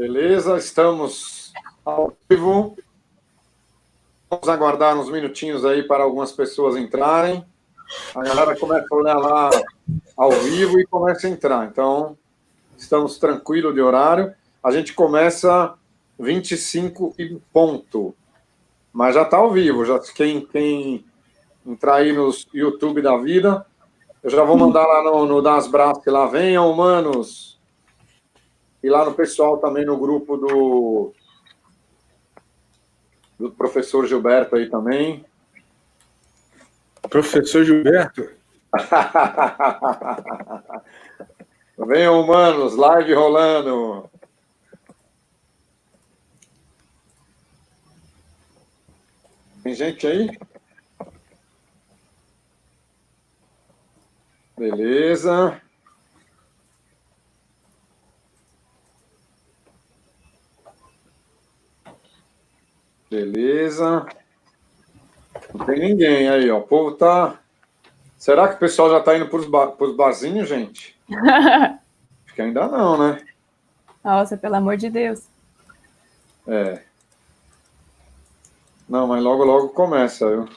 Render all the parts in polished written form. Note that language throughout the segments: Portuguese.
Beleza, estamos ao vivo. Vamos aguardar uns minutinhos aí para algumas pessoas entrarem. A galera começa a olhar lá ao vivo e começa a entrar. Então, estamos tranquilos de horário. A gente começa 25 e ponto. Mas já está ao vivo. Já, quem entrar aí no YouTube da vida, eu já vou mandar lá no Das Brás, que lá venham, humanos. E lá no pessoal também, no grupo do professor Gilberto aí também. Professor Gilberto? Venham, humanos, live rolando. Tem gente aí? Beleza. Beleza. Não tem ninguém aí, ó. O povo tá... Será que o pessoal já tá indo pros barzinhos, gente? Acho que ainda não, né? Nossa, pelo amor de Deus. É. Não, mas logo começa, viu?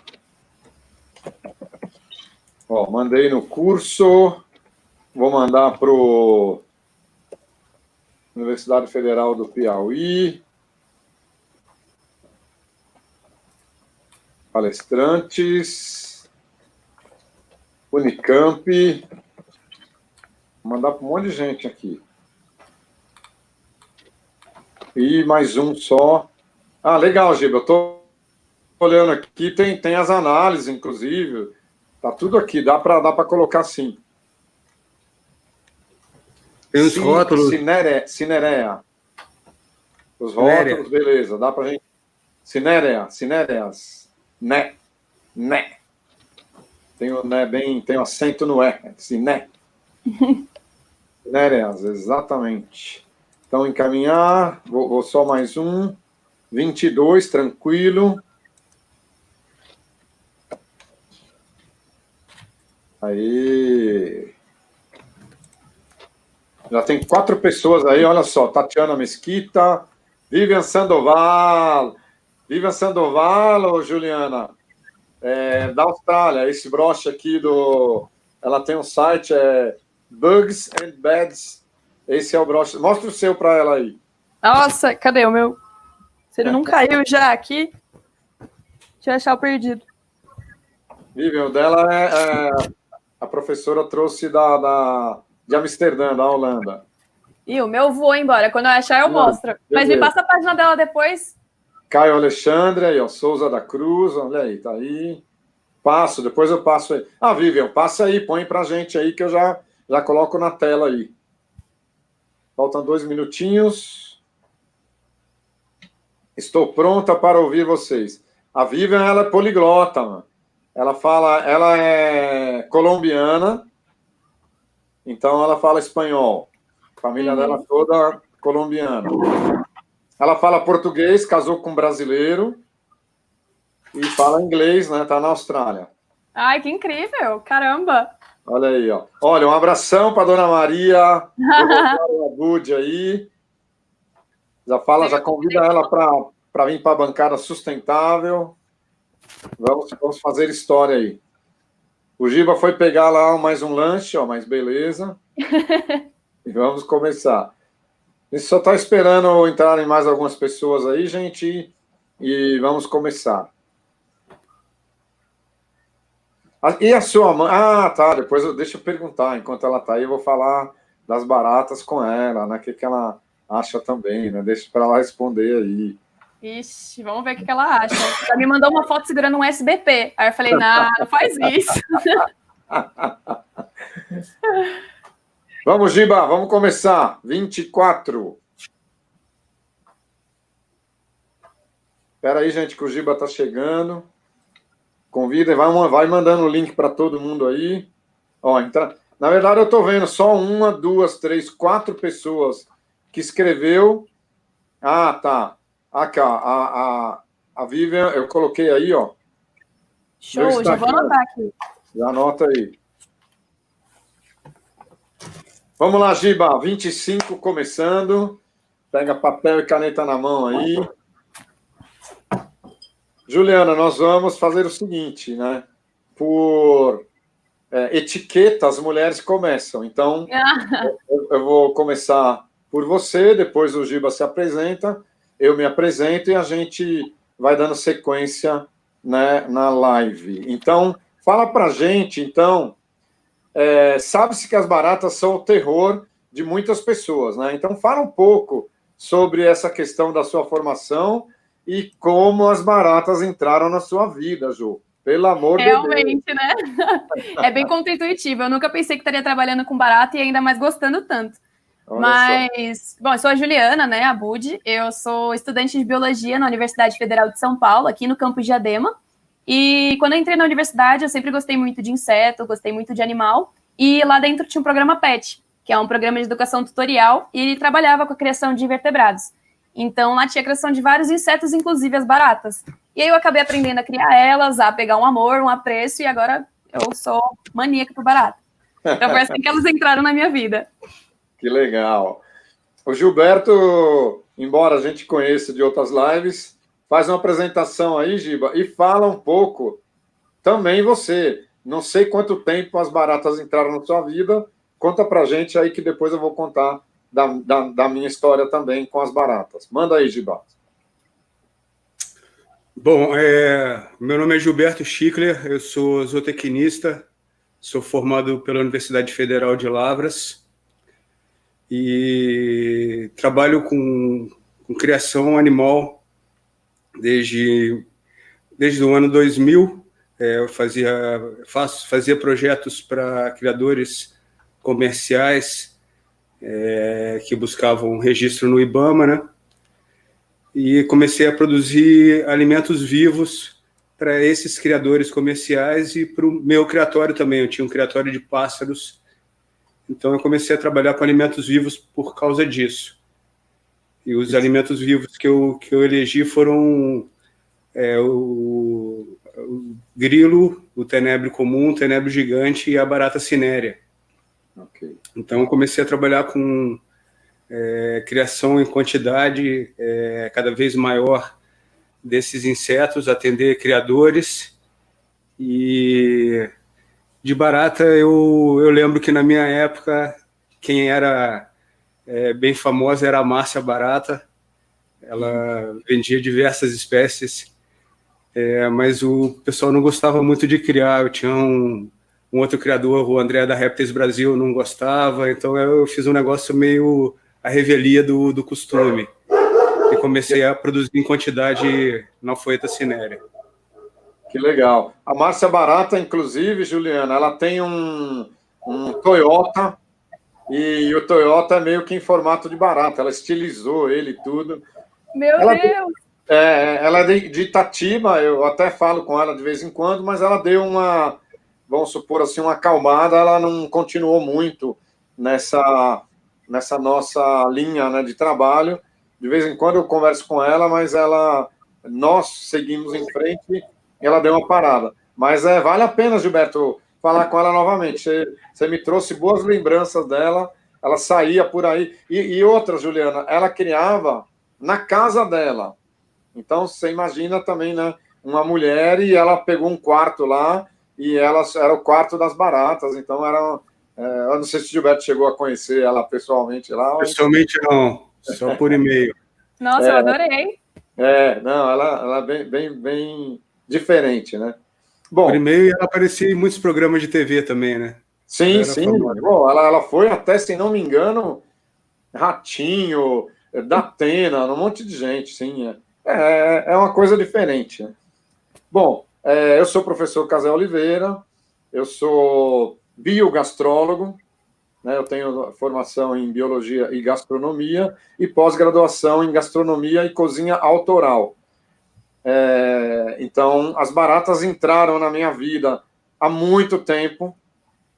Ó, mandei no curso. Vou mandar pro Universidade Federal do Piauí. Palestrantes. Unicamp. Vou mandar para um monte de gente aqui. E mais um só. Ah, legal, Giba. Eu estou olhando aqui, tem as análises, inclusive. Tá tudo aqui, dá para colocar sim. Tem os rótulos. Cinerea. Os rótulos, beleza. Dá para gente... Cinereas. Né. Tem o né bem... Tem o acento no E. Cinereas, exatamente. Então, encaminhar. Vou só mais um. 22, tranquilo. Aí... Já tem 4 pessoas aí, olha só. Tatiana Mesquita, Vivian Sandoval. Vivian Sandoval, ou Juliana, da Austrália. Esse broche aqui ela tem um site, Bugs and Beds. Esse é o broche. Mostra o seu para ela aí. Nossa, cadê o meu? Se ele não caiu já aqui, deixa eu achar o perdido. Vivian, o dela a professora trouxe de Amsterdã, da Holanda. E o meu voou embora. Quando eu achar, eu mostro. Mas me passa a página dela depois. Caio Alexandre, aí, ó, Souza da Cruz, olha aí, tá aí. Depois eu passo aí. Ah, Vivian, passa aí, põe pra gente aí que eu já coloco na tela aí. Faltam 2 minutinhos. Estou pronta para ouvir vocês. A Vivian, ela é poliglota, mano. Ela é colombiana, então ela fala espanhol. A família dela toda colombiana. Ela fala português, casou com um brasileiro e fala inglês, né? Tá na Austrália. Ai, que incrível! Caramba! Olha aí, ó. Olha, um abração para Dona Maria, Abud aí. Já convida ela para vir para a bancada sustentável. Vamos fazer história aí. O Giba foi pegar lá mais um lanche, ó, mas beleza. E vamos começar. A gente só está esperando entrarem mais algumas pessoas aí, gente, e vamos começar. E a sua mãe? Ah, tá, deixa eu perguntar, enquanto ela está aí, eu vou falar das baratas com ela, né, o que ela acha também, né, deixa para ela responder aí. Ixi, vamos ver o que ela acha. Ela me mandou uma foto segurando um SBP, aí eu falei, não faz isso. Vamos, Giba, vamos começar. 24. Espera aí, gente, que o Giba está chegando. Convida e vai mandando o link para todo mundo aí. Ó, na verdade, eu estou vendo só 1, 2, 3, 4 pessoas que escreveu. Ah, tá. Aqui, ó, a Vivian, eu coloquei aí, ó. Show, já vou anotar aqui. Já anota aí. Vamos lá, Giba, 25 começando. Pega papel e caneta na mão aí. Juliana, nós vamos fazer o seguinte, né? Por etiqueta, as mulheres começam. Então, eu vou começar por você, depois o Giba se apresenta, eu me apresento e a gente vai dando sequência, né, na live. Então, fala pra gente, então, sabe-se que as baratas são o terror de muitas pessoas, né? Então, fala um pouco sobre essa questão da sua formação e como as baratas entraram na sua vida, Ju. Pelo amor de Deus. Realmente, né? É bem contra-intuitivo. Eu nunca pensei que estaria trabalhando com barata e ainda mais gostando tanto. Olha Mas, bom, eu sou a Juliana, né, a Budi. Eu sou estudante de biologia na Universidade Federal de São Paulo, aqui no campus Diadema. E quando eu entrei na universidade, eu sempre gostei muito de inseto, gostei muito de animal. E lá dentro tinha um programa PET, que é um programa de educação tutorial, e ele trabalhava com a criação de invertebrados. Então, lá tinha a criação de vários insetos, inclusive as baratas. E aí eu acabei aprendendo a criar elas, a pegar um amor, um apreço, e agora eu sou maníaca por barata. Então foi assim que elas entraram na minha vida. Que legal. O Gilberto, embora a gente conheça de outras lives, faz uma apresentação aí, Giba, e fala um pouco também você. Não sei quanto tempo as baratas entraram na sua vida, conta pra gente aí que depois eu vou contar da minha história também com as baratas. Manda aí, Giba. Bom, meu nome é Gilberto Schickler, eu sou zootecnista, sou formado pela Universidade Federal de Lavras e trabalho com criação animal desde o ano 2000. Eu fazia projetos para criadores comerciais que buscavam registro no IBAMA, né? E comecei a produzir alimentos vivos para esses criadores comerciais e para o meu criatório também. Eu tinha um criatório de pássaros, então eu comecei a trabalhar com alimentos vivos por causa disso. E os alimentos vivos que eu elegi foram o grilo, o tenebro comum, o tenebro gigante e a barata cinérea. Okay. Então eu comecei a trabalhar com criação em quantidade cada vez maior desses insetos, atender criadores. E de barata eu lembro que na minha época quem era bem famosa era a Márcia Barata. Ela vendia diversas espécies, mas o pessoal não gostava muito de criar. Eu tinha um outro criador, o André da Répteis Brasil, não gostava, então eu fiz um negócio meio a revelia do costume e comecei a produzir em quantidade na Alfoeta cinérea. Que legal. A Márcia Barata, inclusive, Juliana, ela tem um Toyota, e o Toyota é meio que em formato de barata, ela estilizou ele e tudo. Meu Deus! Ela é de Itatiba, eu até falo com ela de vez em quando, mas ela deu uma, vamos supor assim, uma acalmada, ela não continuou muito nessa nossa linha, né, de trabalho. De vez em quando eu converso com ela, mas nós seguimos em frente e ela deu uma parada. Mas vale a pena, Gilberto, falar com ela novamente. Você me trouxe boas lembranças dela, ela saía por aí. E outra, Juliana, ela criava na casa dela. Então, você imagina também, né, uma mulher e ela pegou um quarto lá e ela era o quarto das baratas. Então, eu não sei se o Gilberto chegou a conhecer ela pessoalmente lá. Pessoalmente não, só por e-mail. Nossa, eu adorei. Não, ela é bem diferente, né? Bom, por e-mail ela aparecia em muitos programas de TV também, né? Sim. Bom, ela foi até, se não me engano, Ratinho, Datena, um monte de gente, sim. É uma coisa diferente, né? Bom, eu sou o professor Casé Oliveira, eu sou biogastrólogo, né? Eu tenho formação em biologia e gastronomia e pós-graduação em gastronomia e cozinha autoral. Então, as baratas entraram na minha vida há muito tempo.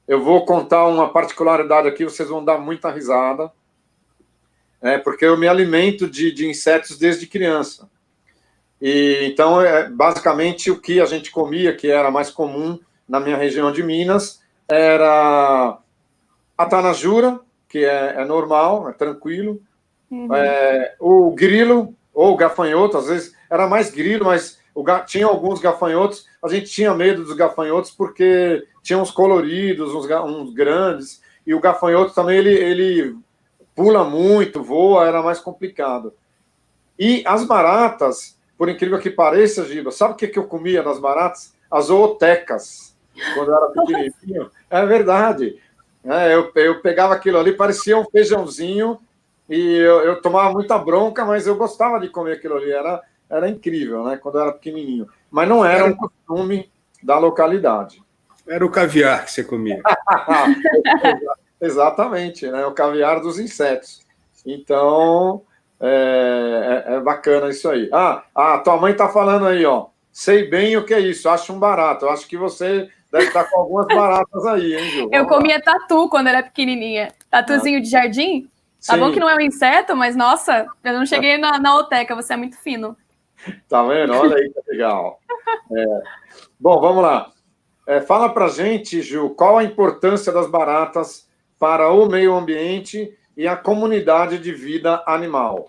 Eu vou contar uma particularidade aqui, vocês vão dar muita risada, porque eu me alimento de insetos desde criança. E, então, basicamente, o que a gente comia, que era mais comum na minha região de Minas, era a tanajura, que é normal, é tranquilo, O grilo, ou o gafanhoto, às vezes era mais grilo, mas tinha alguns gafanhotos, a gente tinha medo dos gafanhotos porque tinha uns coloridos, uns grandes, e o gafanhoto também, ele pula muito, voa, era mais complicado. E as baratas, por incrível que pareça, Giba, sabe o que eu comia das baratas? As zootecas, quando eu era pequenininho. É verdade. Eu pegava aquilo ali, parecia um feijãozinho, e eu tomava muita bronca, mas eu gostava de comer aquilo ali. Era incrível, né? Quando eu era pequenininho. Mas não era um costume da localidade. Era o caviar que você comia. Exatamente, né? O caviar dos insetos. Então, é bacana isso aí. Tua mãe está falando aí, ó. Sei bem o que é isso, acho um barato. Eu acho que você deve estar com algumas baratas aí, hein, Gil? Eu comia tatu quando era pequenininha. Tatuzinho de jardim. Tá bom que não é um inseto, mas, nossa, eu não cheguei na oteca, você é muito fino. Tá vendo? Olha aí que legal. Bom, vamos lá. Fala pra gente, Gil, qual a importância das baratas para o meio ambiente e a comunidade de vida animal?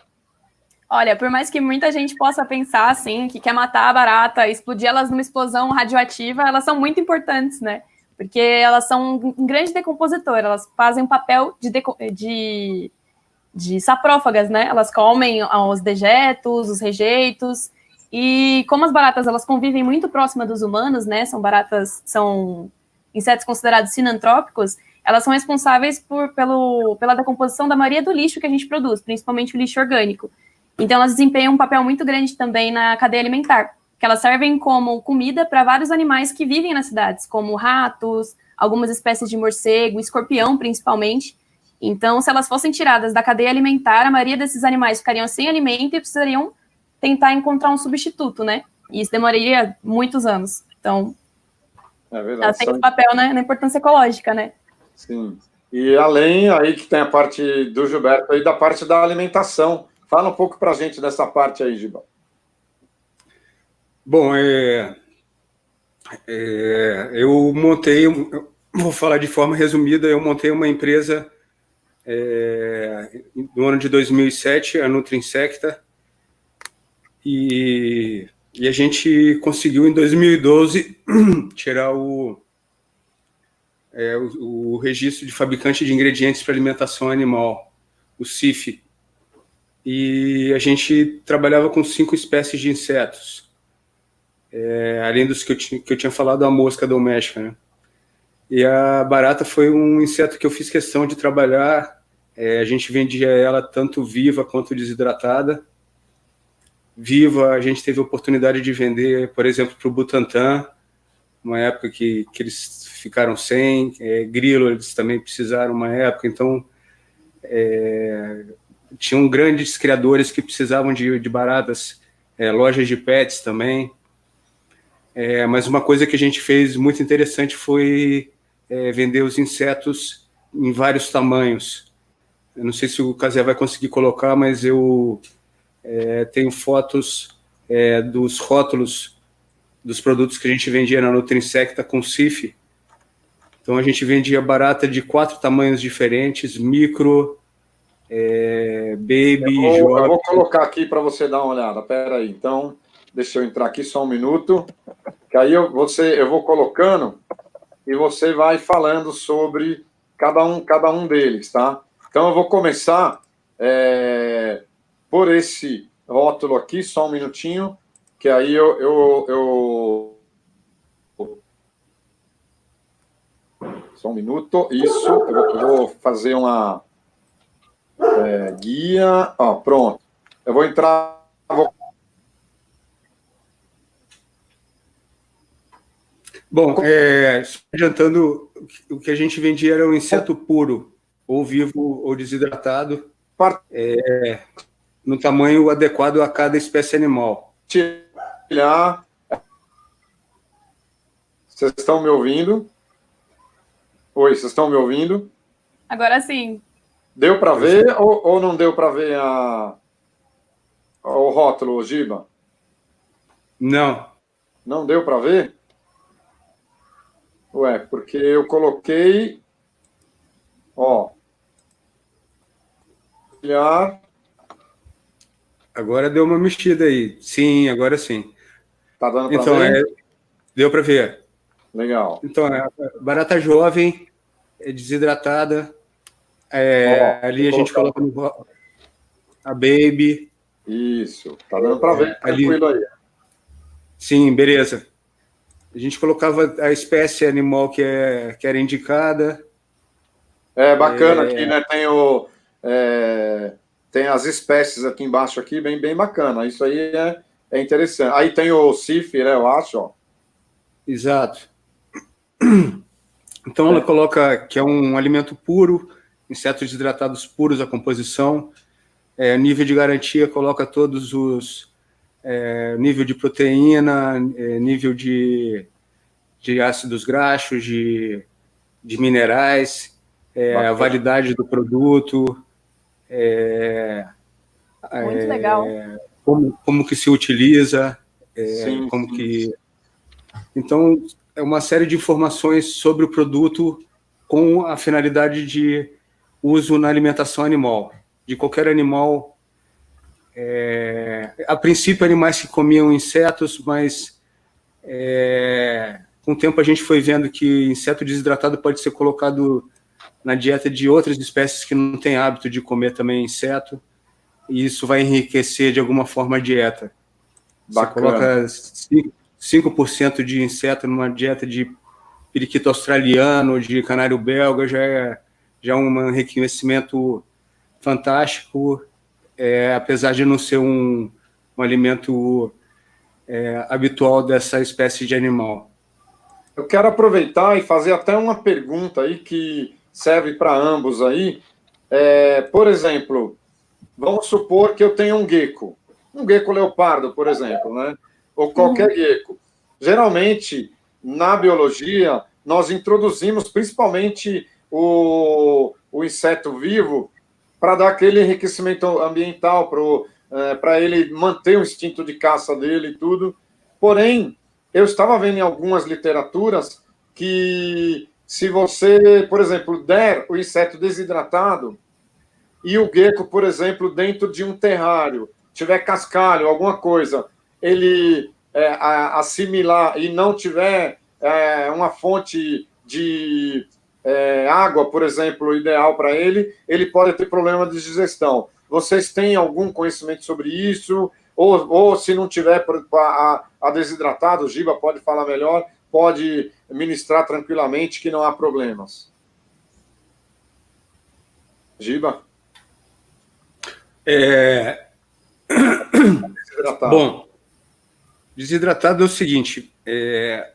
Olha, por mais que muita gente possa pensar assim, que quer matar a barata, explodir elas numa explosão radioativa, elas são muito importantes, né? Porque elas são um grande decompositor, elas fazem um papel de saprófagas, né? Elas comem os dejetos, os rejeitos, e como as baratas elas convivem muito próxima dos humanos, né? São insetos considerados sinantrópicos, elas são responsáveis pela decomposição da maioria do lixo que a gente produz, principalmente o lixo orgânico. Então, elas desempenham um papel muito grande também na cadeia alimentar, que elas servem como comida para vários animais que vivem nas cidades, como ratos, algumas espécies de morcego, escorpião, principalmente. Então, se elas fossem tiradas da cadeia alimentar, a maioria desses animais ficariam sem alimento e precisariam tentar encontrar um substituto, né? E isso demoraria muitos anos. Então, elas têm esse papel, né, na importância ecológica, né? Sim. E além aí que tem a parte do Gilberto aí, da parte da alimentação. Fala um pouco para a gente dessa parte aí, Giba. Bom, eu montei, vou falar de forma resumida, eu montei uma empresa no ano de 2007, a Nutrinsecta, e a gente conseguiu em 2012 tirar o registro de fabricante de ingredientes para alimentação animal, o CIF. E a gente trabalhava com 5 espécies de insetos, além dos que eu tinha falado, a mosca doméstica, né? E a barata foi um inseto que eu fiz questão de trabalhar. A gente vendia ela tanto viva quanto desidratada. Viva, a gente teve a oportunidade de vender, por exemplo, para o Butantan, uma época que eles ficaram sem. Grilo, eles também precisaram uma época. Então, tinham grandes criadores que precisavam de baratas, lojas de pets também. Mas uma coisa que a gente fez muito interessante foi vender os insetos em vários tamanhos. Eu não sei se o Casé vai conseguir colocar, mas eu tenho fotos dos rótulos dos produtos que a gente vendia na Nutrinsecta com CIF. Então a gente vendia barata de 4 tamanhos diferentes, micro, baby, eu vou colocar aqui para você dar uma olhada. Espera aí, então, deixa eu entrar aqui só um minuto, que aí eu vou colocando e você vai falando sobre cada um deles, tá? Então eu vou começar por esse rótulo aqui, só um minutinho, que aí só um minuto, isso, eu vou fazer uma guia, pronto. Eu vou entrar... Bom, adiantando, o que a gente vendia era um inseto puro, ou vivo ou desidratado, no tamanho adequado a cada espécie animal. Vocês estão me ouvindo? Oi, vocês estão me ouvindo? Agora sim. Deu para ver ou não deu para ver o rótulo, Giba? Não. Não deu para ver? Ué, porque eu coloquei, olhar Agora deu uma mexida aí. Sim, agora sim. Tá dando para Então, ver? deu para ver. Legal. Então, barata jovem, desidratada. Ó, Ali a gente coloca a baby. Isso, tá dando para ver Ali, tranquilo aí. sim, beleza. A gente colocava a espécie animal que era indicada. Bacana aqui, né? Tem as espécies aqui embaixo, aqui, bem bacana. Isso aí é interessante. Aí tem o CIF, né? Eu acho, ó. Exato. Então ela coloca que é um alimento puro, insetos hidratados puros a composição. Nível de garantia coloca todos os nível de proteína, nível de ácidos graxos, de minerais, a validade do produto, Muito legal. como que se utiliza, Sim. Então, é uma série de informações sobre o produto com a finalidade de uso na alimentação animal, de qualquer animal. A princípio, animais que comiam insetos, mas com o tempo a gente foi vendo que inseto desidratado pode ser colocado na dieta de outras espécies que não têm hábito de comer também inseto, e isso vai enriquecer de alguma forma a dieta. Bacana. Você coloca 5% de inseto numa dieta de periquito australiano, de canário belga, já é um enriquecimento fantástico, apesar de não ser um alimento habitual dessa espécie de animal. Eu quero aproveitar e fazer até uma pergunta aí que serve para ambos aí. Por exemplo, vamos supor que eu tenha um gecko leopardo, por exemplo, né? Ou qualquer gecko. Geralmente, na biologia, nós introduzimos principalmente o inseto vivo para dar aquele enriquecimento ambiental, para ele manter o instinto de caça dele e tudo. Porém, eu estava vendo em algumas literaturas que se você, por exemplo, der o inseto desidratado e o gecko, por exemplo, dentro de um terrário, tiver cascalho, alguma coisa, ele assimilar e não tiver uma fonte de água, por exemplo, ideal para ele, ele pode ter problema de digestão. Vocês têm algum conhecimento sobre isso? Ou se não tiver a desidratado, o Giba pode falar melhor, pode ministrar tranquilamente que não há problemas. Giba? Desidratado. Bom, desidratado é o seguinte, é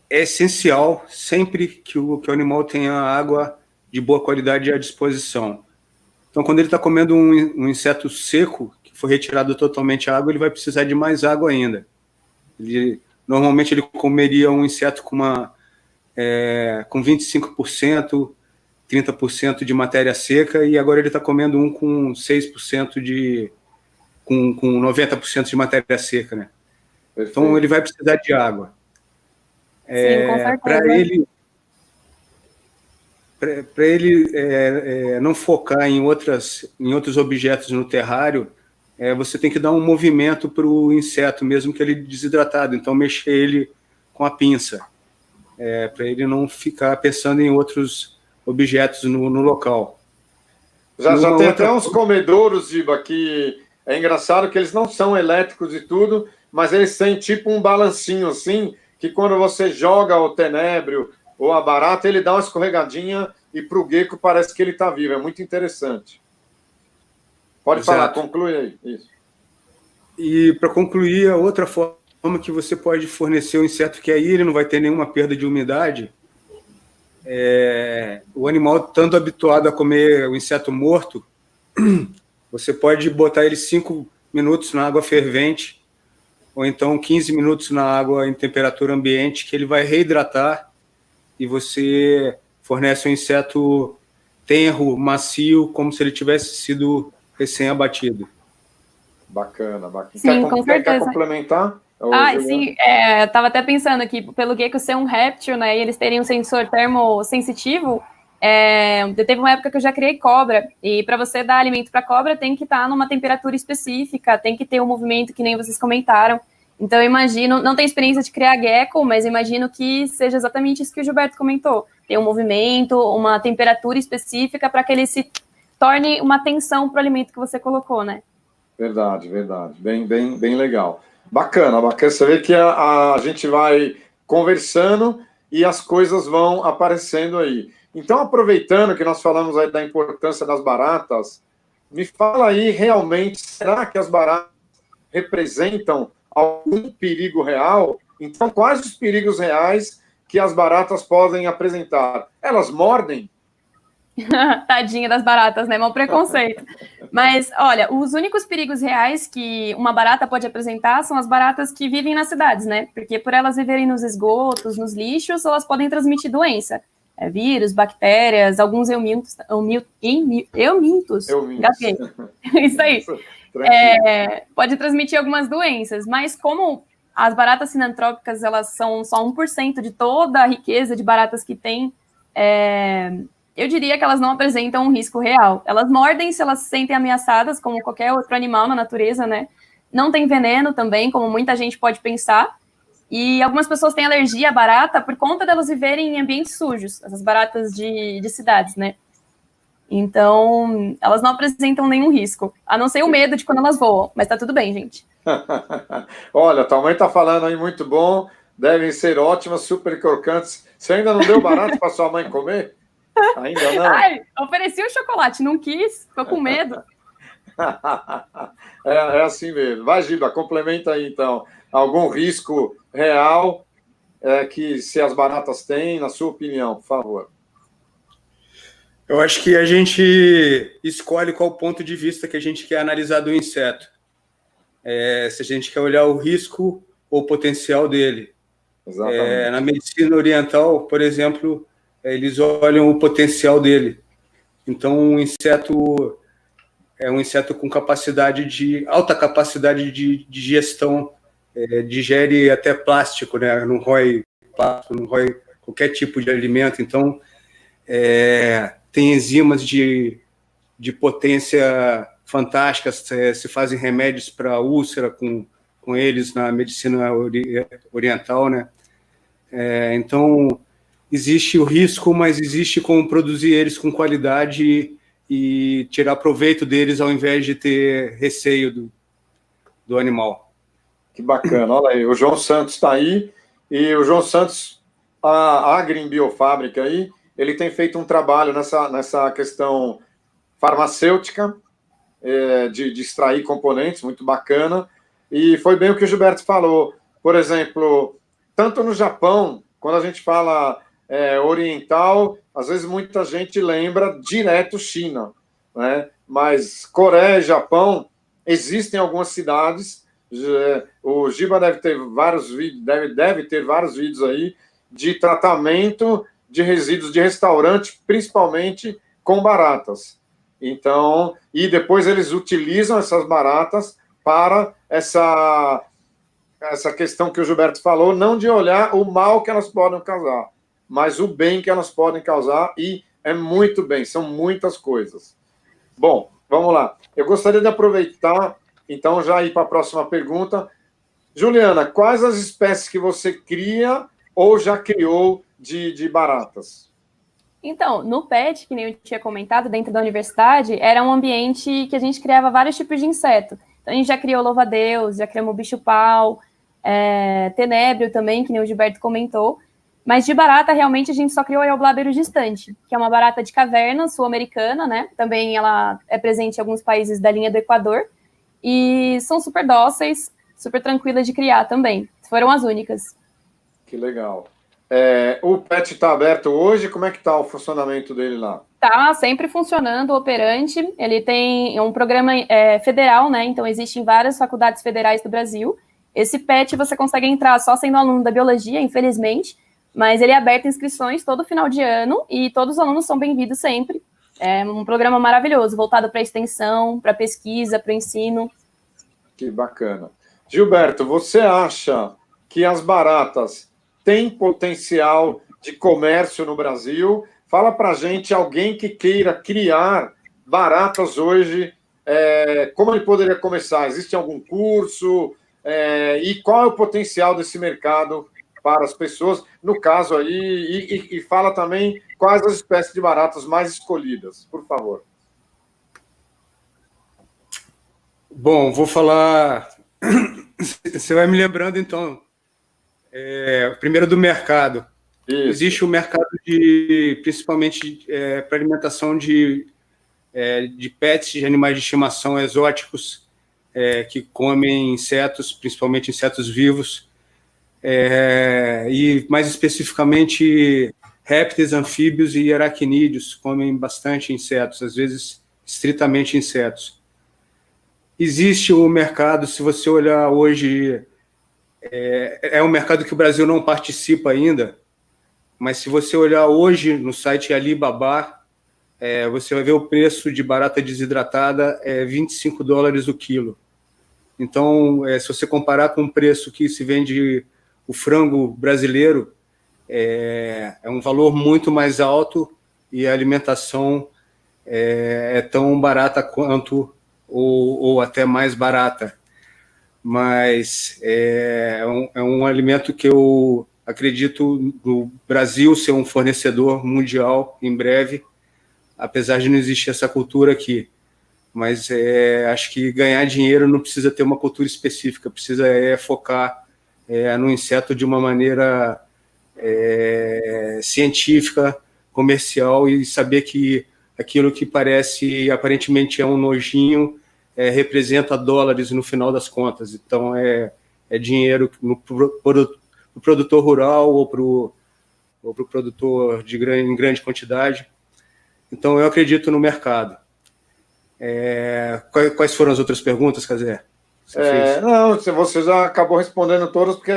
essencial sempre que o animal tenha água de boa qualidade à disposição. Então, quando ele está comendo um inseto seco, que foi retirado totalmente a água, ele vai precisar de mais água ainda. Normalmente ele comeria um inseto com 25%, 30% de matéria seca, e agora ele está comendo um com 6% com 90% de matéria seca, né? Então ele vai precisar de água. Sim, com certeza. Para ele não focar em outros objetos no terrário, você tem que dar um movimento para o inseto, mesmo que ele desidratado. Então, mexer ele com a pinça, para ele não ficar pensando em outros objetos no local. Já tem até uns comedouros, Giba, que é engraçado que eles não são elétricos e tudo, mas eles têm tipo um balancinho assim, que quando você joga o tenébrio ou a barata, ele dá uma escorregadinha e para o gecko parece que ele está vivo. É muito interessante. Pode falar, conclui aí. Isso. E para concluir, a outra forma que você pode fornecer o inseto, que aí ele não vai ter nenhuma perda de umidade, o animal estando habituado a comer o inseto morto, você pode botar ele 5 minutos na água fervente, ou então 15 minutos na água em temperatura ambiente, que ele vai reidratar e você fornece um inseto tenro, macio, como se ele tivesse sido recém-abatido. Bacana, bacana. Sim, com certeza. Quer complementar? Sim, eu tava até pensando aqui, pelo gecko ser um réptil, né, e eles terem um sensor termosensitivo, Teve uma época que eu já criei cobra, e para você dar alimento para cobra tem que estar numa temperatura específica, tem que ter um movimento que nem vocês comentaram. Então eu imagino, não tenho experiência de criar gecko, mas imagino que seja exatamente isso que o Gilberto comentou. Tem um movimento, uma temperatura específica para que ele se torne uma atenção para o alimento que você colocou, né? Verdade. Bem legal. Bacana. Você vê que a gente vai conversando e as coisas vão aparecendo aí. Então, aproveitando que nós falamos aí da importância das baratas, me fala aí realmente, será que as baratas representam algum perigo real? Então, quais os perigos reais que as baratas podem apresentar? Elas mordem? Tadinha das baratas, né? Mau preconceito. Mas, olha, os únicos perigos reais que uma barata pode apresentar são as baratas que vivem nas cidades, né? Porque por elas viverem nos esgotos, nos lixos, elas podem transmitir doença. Vírus, bactérias, alguns eumintos. Engasguei. Isso aí. Pode transmitir algumas doenças, mas como as baratas sinantrópicas, elas são só 1% de toda a riqueza de baratas que tem, eu diria que elas não apresentam um risco real. Elas mordem se elas se sentem ameaçadas, como qualquer outro animal na natureza, né? Não tem veneno também, como muita gente pode pensar. E algumas pessoas têm alergia à barata por conta delas viverem em ambientes sujos, essas baratas de cidades, né? Então, elas não apresentam nenhum risco, a não ser o medo de quando elas voam. Mas tá tudo bem, gente. Olha, tua mãe tá falando aí muito bom, devem ser ótimas, super crocantes. Você ainda não deu barato para sua mãe comer? Ainda não? Ai, ofereci o chocolate, não quis, tô com medo. É assim mesmo. Vai, Giba, complementa aí, então. Algum risco real que se as baratas têm, na sua opinião, por favor? Eu acho que a gente escolhe qual ponto de vista que a gente quer analisar do inseto. Se a gente quer olhar o risco ou o potencial dele. Exatamente. Na medicina oriental, por exemplo, eles olham o potencial dele. Então, um inseto é um inseto com alta capacidade de digestão, digere até plástico, né? Não rói plástico, não rói qualquer tipo de alimento. Então, tem enzimas de potência fantástica, se fazem remédios para úlcera com eles na medicina oriental, né? Então, existe o risco, mas existe como produzir eles com qualidade e tirar proveito deles ao invés de ter receio do animal. Que bacana. Olha aí, o João Santos está aí, e o João Santos, a Agrim Biofábrica aí, ele tem feito um trabalho nessa questão farmacêutica, de extrair componentes, muito bacana, e foi bem o que o Gilberto falou. Por exemplo, tanto no Japão, quando a gente fala oriental, às vezes muita gente lembra direto China, né? Mas Coreia e Japão, existem algumas cidades, o Giba deve ter vários vídeos, deve ter vários vídeos aí de tratamento de resíduos de restaurante, principalmente com baratas. Então, e depois eles utilizam essas baratas para essa questão que o Gilberto falou, não de olhar o mal que elas podem causar, mas o bem que elas podem causar, e é muito bem, são muitas coisas. Bom, vamos lá. Eu gostaria de aproveitar, então, já ir para a próxima pergunta. Juliana, quais as espécies que você cria ou já criou de baratas? Então, no PET, que nem eu tinha comentado, dentro da universidade, era um ambiente que a gente criava vários tipos de inseto. Então, a gente já criou louva-a-Deus, já criamos bicho-pau, tenébrio também, que nem o Gilberto comentou. Mas de barata, realmente, a gente só criou a Eublábero gigante, que é uma barata de caverna sul-americana, né? Também ela é presente em alguns países da linha do Equador. E são super dóceis, super tranquilas de criar também. Foram as únicas. Que legal. O PET está aberto hoje? Como é que está o funcionamento dele lá? Está sempre funcionando, operante. Ele tem um programa federal, né? Então, existem várias faculdades federais do Brasil. Esse PET você consegue entrar só sendo aluno da biologia, infelizmente. Mas ele é aberto a inscrições todo final de ano e todos os alunos são bem-vindos sempre. É um programa maravilhoso, voltado para a extensão, para pesquisa, para o ensino. Que bacana. Gilberto, você acha que as baratas têm potencial de comércio no Brasil? fala para a gente alguém que queira criar baratas hoje, como ele poderia começar? Existe algum curso? E qual é o potencial desse mercado para as pessoas, no caso aí, e fala também quais as espécies de baratas mais escolhidas, por favor. Bom, vou falar. Você vai me lembrando, então. Primeiro do mercado. Isso. Existe o mercado principalmente para alimentação de pets, de animais de estimação exóticos, que comem insetos, principalmente insetos vivos, e mais especificamente répteis, anfíbios e aracnídeos, comem bastante insetos, às vezes estritamente insetos. Existe o mercado, se você olhar hoje, é um mercado que o Brasil não participa ainda, mas se você olhar hoje no site Alibaba, você vai ver o preço de barata desidratada, $25 o quilo. Então, se você comparar com o preço que se vende o frango brasileiro, é um valor muito mais alto e a alimentação é tão barata quanto ou até mais barata. Mas é um alimento que eu acredito no Brasil ser um fornecedor mundial em breve, apesar de não existir essa cultura aqui. Mas acho que ganhar dinheiro não precisa ter uma cultura específica, precisa focar no inseto de uma maneira científica, comercial, e saber que aquilo que parece aparentemente é um nojinho representa dólares no final das contas. Então é dinheiro no produtor rural ou para o produtor em grande quantidade. Então eu acredito no mercado. Quais foram as outras perguntas, Cazé? Não, você já acabou respondendo todas, porque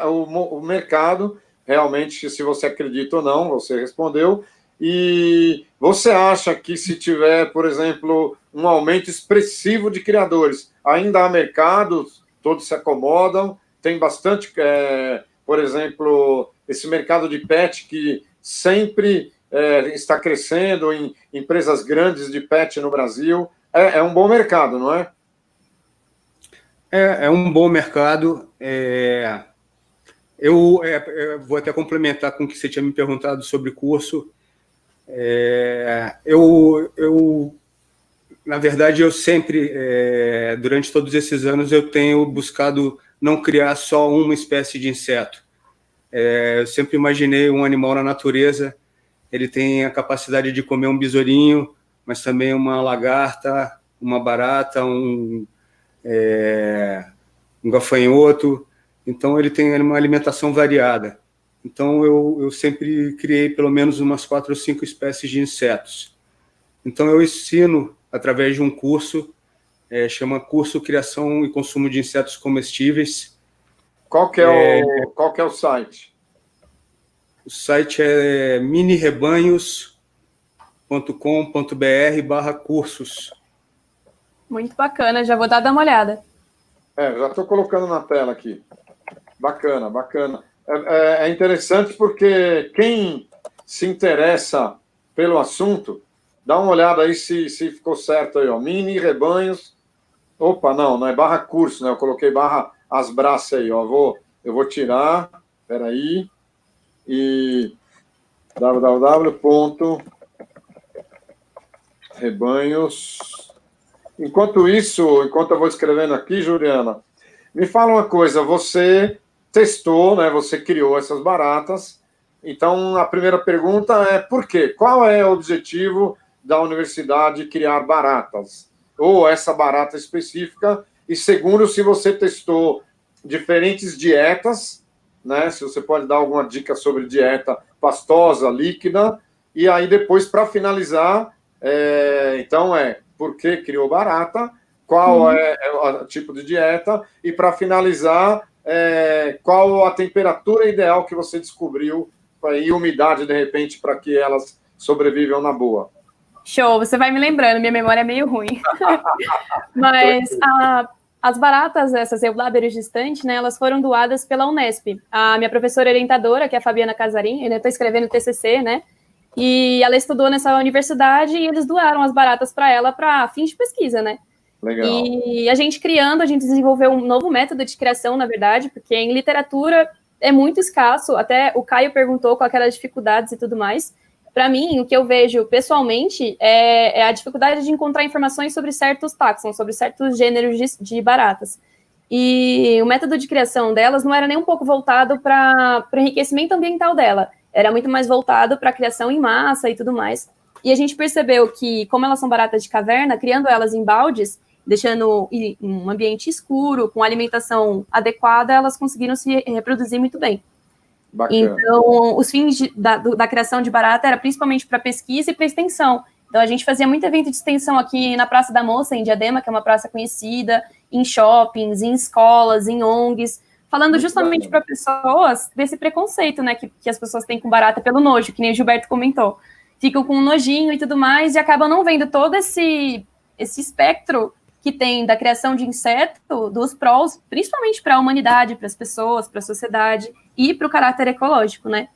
o mercado, realmente, se você acredita ou não, você respondeu. E você acha que se tiver, por exemplo, um aumento expressivo de criadores, ainda há mercado, todos se acomodam, tem bastante, por exemplo, esse mercado de pet que sempre está crescendo em empresas grandes de pet no Brasil, é um bom mercado, não é? É um bom mercado. Eu vou até complementar com o que você tinha me perguntado sobre curso. Na verdade, eu sempre, durante todos esses anos, eu tenho buscado não criar só uma espécie de inseto. Eu sempre imaginei um animal na natureza, ele tem a capacidade de comer um besourinho, mas também uma lagarta, uma barata, um gafanhoto. Então, ele tem uma alimentação variada. Então, eu sempre criei pelo menos umas 4 ou 5 espécies de insetos. Então, eu ensino, através de um curso, chama Curso Criação e Consumo de Insetos Comestíveis. Qual que é o site? O site é minirebanhos.com.br/cursos. Muito bacana, já vou dar uma olhada. Já estou colocando na tela aqui. Bacana, bacana. É interessante porque quem se interessa pelo assunto, dá uma olhada aí se ficou certo aí, ó. Mini Rebanhos. Opa, não é barra curso, né? Eu coloquei barra as braças aí, ó. Eu vou tirar, peraí, e www.rebanhos. Enquanto eu vou escrevendo aqui, Juliana, me fala uma coisa, você testou, né? Você criou essas baratas. Então, a primeira pergunta é por quê? Qual é o objetivo da universidade criar baratas? Ou essa barata específica? E segundo, se você testou diferentes dietas, né? Se você pode dar alguma dica sobre dieta pastosa, líquida. E aí, depois, para finalizar, então por que criou barata? Qual é o tipo de dieta? E, para finalizar, qual a temperatura ideal que você descobriu e umidade, de repente, para que elas sobrevivam na boa? Show, você vai me lembrando, minha memória é meio ruim. Mas as baratas, essas eulabers gestantes, né, elas foram doadas pela Unesp. A minha professora orientadora, que é a Fabiana Casarim, eu ainda estou escrevendo TCC, né? E ela estudou nessa universidade e eles doaram as baratas para ela para fins de pesquisa, né? Legal. E a gente desenvolveu um novo método de criação, na verdade, porque em literatura é muito escasso, até o Caio perguntou quais eram as dificuldades e tudo mais. Para mim, o que eu vejo pessoalmente é a dificuldade de encontrar informações sobre certos táxons, sobre certos gêneros de baratas. E o método de criação delas não era nem um pouco voltado para o enriquecimento ambiental dela, era muito mais voltado para a criação em massa e tudo mais. E a gente percebeu que, como elas são baratas de caverna, criando elas em baldes, deixando um ambiente escuro, com alimentação adequada, elas conseguiram se reproduzir muito bem. Bacana. Então, os fins da criação de barata era principalmente para pesquisa e para extensão. Então, a gente fazia muito evento de extensão aqui na Praça da Moça, em Diadema, que é uma praça conhecida, em shoppings, em escolas, em ONGs, falando muito justamente para pessoas desse preconceito, né, que as pessoas têm com barata pelo nojo, que nem o Gilberto comentou. Ficam com um nojinho e tudo mais, e acabam não vendo todo esse espectro que tem da criação de inseto, dos prós, principalmente para a humanidade, para as pessoas, para a sociedade e para o caráter ecológico, né?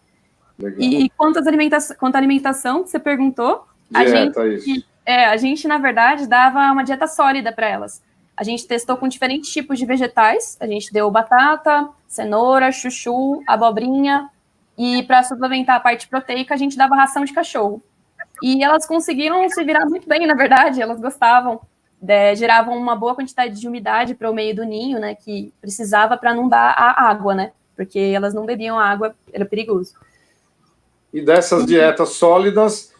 Legal. E quanto à alimentação, que você perguntou, a gente, na verdade, dava uma dieta sólida para elas. A gente testou com diferentes tipos de vegetais, a gente deu batata, cenoura, chuchu, abobrinha, e para suplementar a parte proteica, a gente dava ração de cachorro. E elas conseguiram se virar muito bem, na verdade, elas gostavam. Geravam uma boa quantidade de umidade para o meio do ninho, né, que precisava para não dar a água, né, porque elas não bebiam água, era perigoso. E dessas dietas sólidas,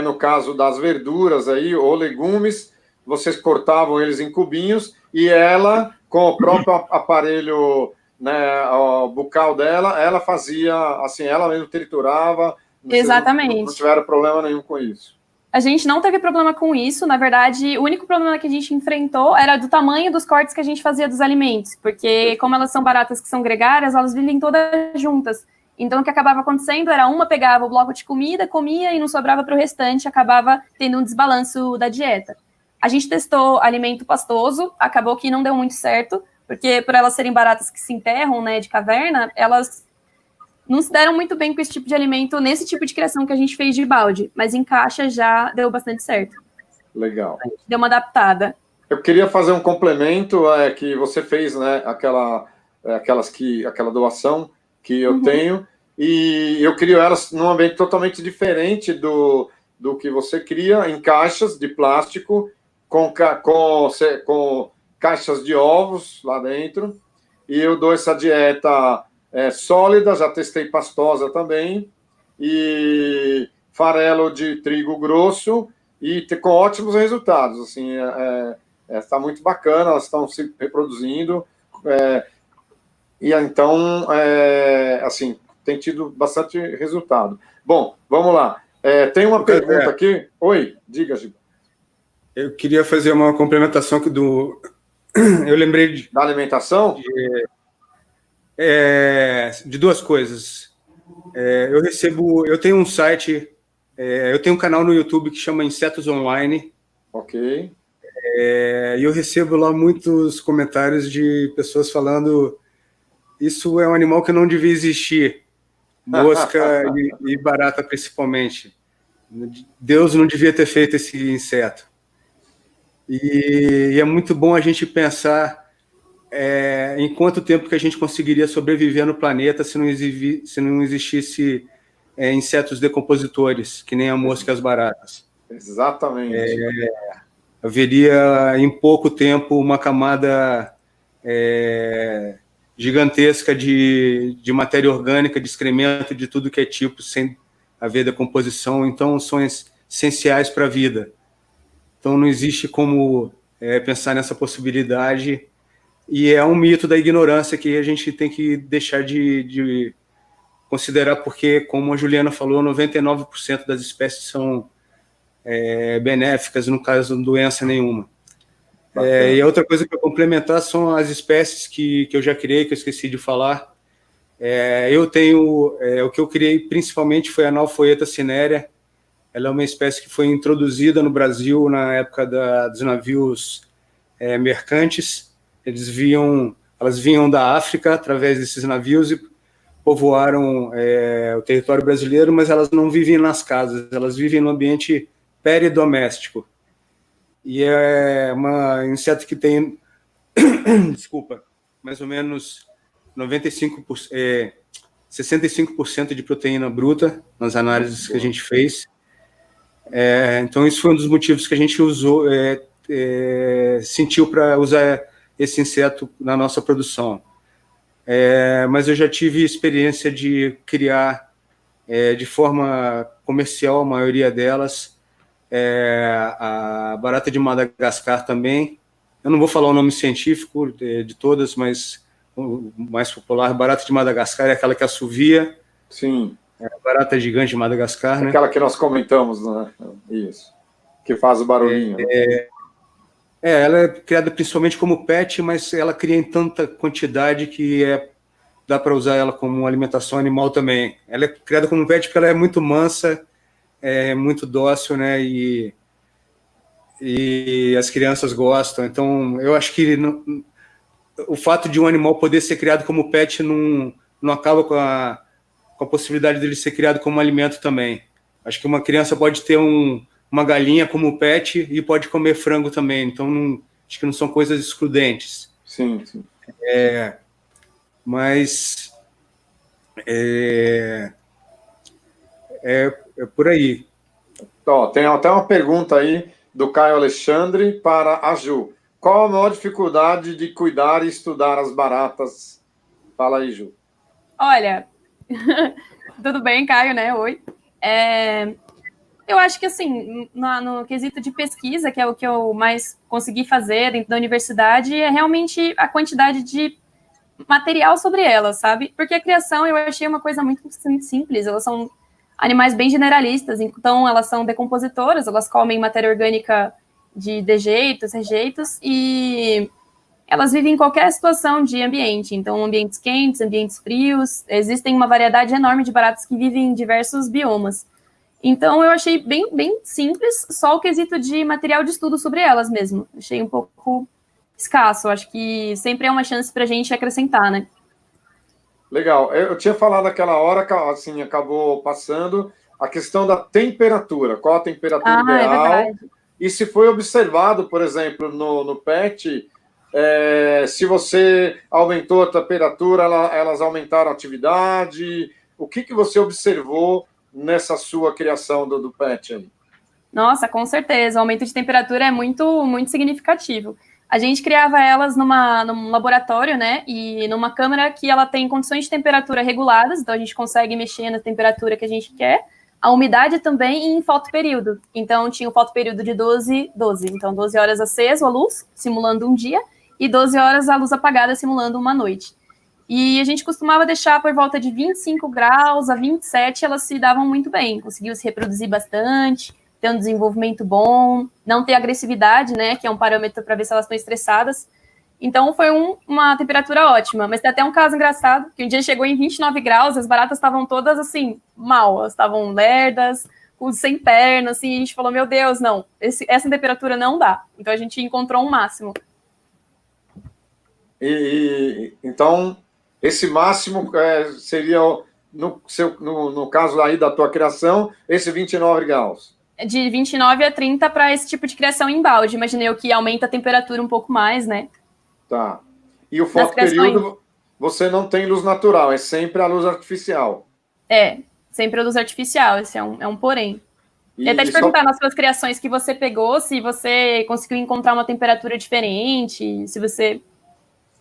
no caso das verduras aí, ou legumes, vocês cortavam eles em cubinhos e ela, com o próprio aparelho, né, o bucal dela, ela fazia, assim, ela mesmo triturava. Exatamente. Não tiveram problema nenhum com isso. A gente não teve problema com isso, na verdade, o único problema que a gente enfrentou era do tamanho dos cortes que a gente fazia dos alimentos, porque como elas são baratas que são gregárias, elas vivem todas juntas. Então, o que acabava acontecendo era uma pegava o bloco de comida, comia e não sobrava para o restante, acabava tendo um desbalanço da dieta. A gente testou alimento pastoso, acabou que não deu muito certo, porque por elas serem baratas que se enterram, né, de caverna, elas não se deram muito bem com esse tipo de alimento nesse tipo de criação que a gente fez de balde, mas em caixa já deu bastante certo. Legal. A gente deu uma adaptada. Eu queria fazer um complemento que você fez, né, aquela doação que eu tenho, e eu crio elas num ambiente totalmente diferente do que você cria, em caixas de plástico, com caixas de ovos lá dentro, e eu dou essa dieta sólida, já testei pastosa também, e farelo de trigo grosso, e com ótimos resultados, assim, está muito bacana, elas estão se reproduzindo, e então, assim, tem tido bastante resultado. Bom, vamos lá. Tem uma pergunta aqui. Oi, diga, Gil. Eu queria fazer uma complementação eu lembrei da alimentação? De duas coisas. Eu tenho um site, eu tenho um canal no YouTube que chama Insetos Online. Ok. E eu recebo lá muitos comentários de pessoas falando: isso é um animal que não devia existir, mosca e barata principalmente. Deus não devia ter feito esse inseto. E é muito bom a gente pensar em quanto tempo que a gente conseguiria sobreviver no planeta se não existisse insetos decompositores, que nem a mosca e as baratas. Exatamente. Haveria, em pouco tempo, uma camada gigantesca de matéria orgânica, de excremento, de tudo que é tipo, sem haver decomposição. Então, são essenciais para a vida. Então, não existe como pensar nessa possibilidade. E é um mito da ignorância que a gente tem que deixar de considerar, porque, como a Juliana falou, 99% das espécies são benéficas, no caso, de doença nenhuma. E a outra coisa que eu complementar são as espécies que eu já criei, que eu esqueci de falar. Eu tenho... o que eu criei principalmente foi a Analfoeta cinerea. Ela é uma espécie que foi introduzida no Brasil na época dos navios mercantes. Elas vinham da África através desses navios e povoaram o território brasileiro, mas elas não vivem nas casas, elas vivem no ambiente peridoméstico. E é um inseto que tem, desculpa, mais ou menos 65% de proteína bruta nas análises que a gente fez. Então, isso foi um dos motivos que a gente sentiu para usar esse inseto na nossa produção. Mas eu já tive experiência de criar de forma comercial a maioria delas, a barata de Madagascar também. Eu não vou falar o nome científico de todas, mas o mais popular, barata de Madagascar, é aquela que assovia. Sim. A barata gigante de Madagascar, né? Aquela que nós comentamos, né? Isso. Que faz o barulhinho. Ela é criada principalmente como pet, mas ela cria em tanta quantidade que dá para usar ela como alimentação animal também. Ela é criada como pet porque ela é muito mansa, muito dócil, né? E as crianças gostam. Então, eu acho que o fato de um animal poder ser criado como pet não acaba com a possibilidade dele ser criado como alimento também. Acho que uma criança pode ter uma galinha como pet e pode comer frango também. Então, acho que não são coisas excludentes. Sim, sim. Mas por aí. Tem até uma pergunta aí do Caio Alexandre para a Ju. Qual a maior dificuldade de cuidar e estudar as baratas? Fala aí, Ju. Olha, tudo bem, Caio, né? Oi. Eu acho que, assim, no quesito de pesquisa, que é o que eu mais consegui fazer dentro da universidade, é realmente a quantidade de material sobre elas, sabe? Porque a criação eu achei uma coisa muito simples, elas são animais bem generalistas, então elas são decompositoras, elas comem matéria orgânica de dejeitos, rejeitos, e elas vivem em qualquer situação de ambiente, então ambientes quentes, ambientes frios, existem uma variedade enorme de baratas que vivem em diversos biomas. Então eu achei bem, bem simples, só o quesito de material de estudo sobre elas mesmo. Achei um pouco escasso, acho que sempre é uma chance para a gente acrescentar, né? Legal. Eu tinha falado naquela hora, assim, acabou passando, a questão da temperatura. Qual a temperatura ideal? E se foi observado, por exemplo, no PET, se você aumentou a temperatura, elas aumentaram a atividade? O que você observou nessa sua criação do PET aí? Nossa, com certeza. O aumento de temperatura é muito, muito significativo. A gente criava elas num laboratório, né? E numa câmara que ela tem condições de temperatura reguladas, então a gente consegue mexer na temperatura que a gente quer. A umidade também em fotoperíodo. Então tinha o fotoperíodo de 12. Então 12 horas aceso a luz, simulando um dia, e 12 horas a luz apagada, simulando uma noite. E a gente costumava deixar por volta de 25 graus a 27, elas se davam muito bem, conseguiam se reproduzir bastante, ter um desenvolvimento bom, não ter agressividade, né, que é um parâmetro para ver se elas estão estressadas. Então foi uma temperatura ótima, mas tem até um caso engraçado, que um dia chegou em 29 graus, as baratas estavam todas assim, mal, elas estavam lerdas, sem perna, assim, e a gente falou, meu Deus, não, essa temperatura não dá. Então a gente encontrou um máximo. Então, esse máximo seria, no caso aí da tua criação, esse 29 graus. De 29 a 30 para esse tipo de criação em balde. Imaginei o que aumenta a temperatura um pouco mais, né? Tá. E o fotoperíodo, você não tem luz natural, é sempre a luz artificial. Sempre a luz artificial, esse é um porém. E até te perguntar nas suas criações que você pegou, se você conseguiu encontrar uma temperatura diferente, se você...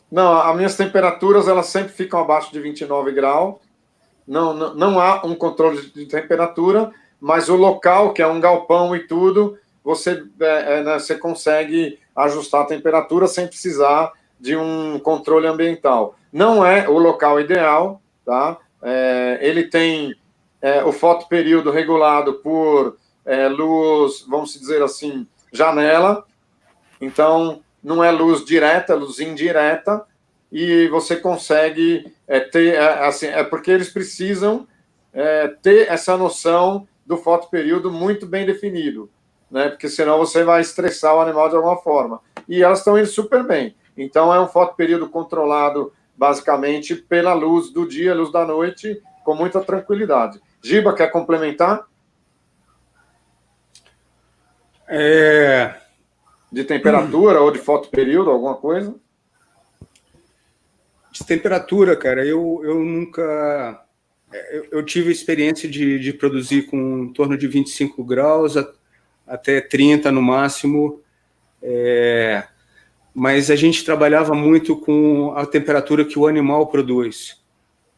Não, as minhas temperaturas, elas sempre ficam abaixo de 29 graus. Não há um controle de temperatura, mas o local, que é um galpão e tudo, você consegue ajustar a temperatura sem precisar de um controle ambiental. Não é o local ideal, tá? Ele tem o fotoperíodo regulado por luz, vamos dizer assim, janela. Então, não é luz direta, é luz indireta, e você consegue ter, assim, porque eles precisam ter essa noção do fotoperíodo muito bem definido, né? Porque senão você vai estressar o animal de alguma forma. E elas estão indo super bem. Então, é um fotoperíodo controlado basicamente pela luz do dia, luz da noite, com muita tranquilidade. Giba, quer complementar? De temperatura ou de fotoperíodo, alguma coisa? De temperatura, cara, eu nunca... Eu tive a experiência de produzir com em torno de 25 graus até 30 no máximo, mas a gente trabalhava muito com a temperatura que o animal produz.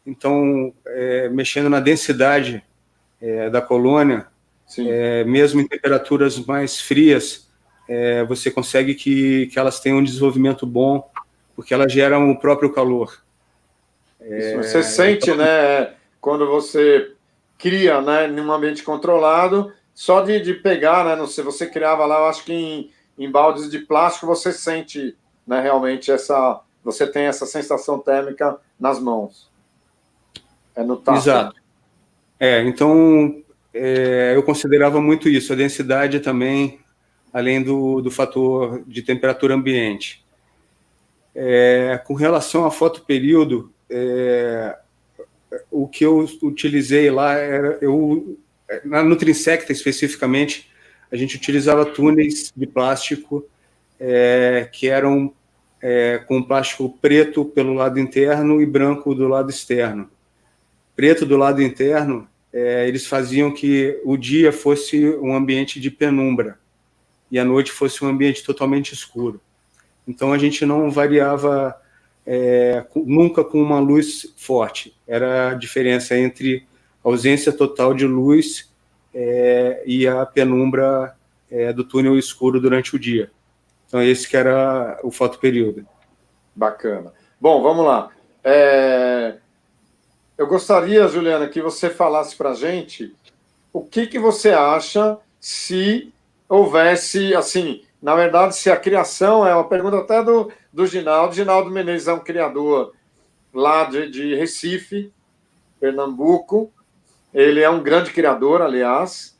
Então, mexendo na densidade da colônia, mesmo em temperaturas mais frias, você consegue que elas tenham um desenvolvimento bom, porque elas geram o próprio calor. Você sente, né, quando você cria, né, em um ambiente controlado, só de pegar, né, se você criava lá, eu acho que em baldes de plástico, você sente, né, realmente você tem essa sensação térmica nas mãos. É no tato. Exato. Então, eu considerava muito isso, a densidade também, além do fator de temperatura ambiente. Com relação a fotoperíodo, o que eu utilizei lá na Nutrinsecta especificamente, a gente utilizava túneis de plástico que eram com plástico preto pelo lado interno e branco do lado externo. Preto do lado interno, eles faziam que o dia fosse um ambiente de penumbra e a noite fosse um ambiente totalmente escuro. Então a gente não variava nunca com uma luz forte. Era a diferença entre a ausência total de luz e a penumbra do túnel escuro durante o dia. Então esse que era o fotoperíodo. Bacana. Bom, vamos lá. Eu gostaria, Juliana, que você falasse para a gente o que você acha se houvesse, assim, na verdade, se a criação, é uma pergunta até do Ginaldo. Ginaldo Menezes é um criador lá de Recife, Pernambuco. Ele é um grande criador, aliás.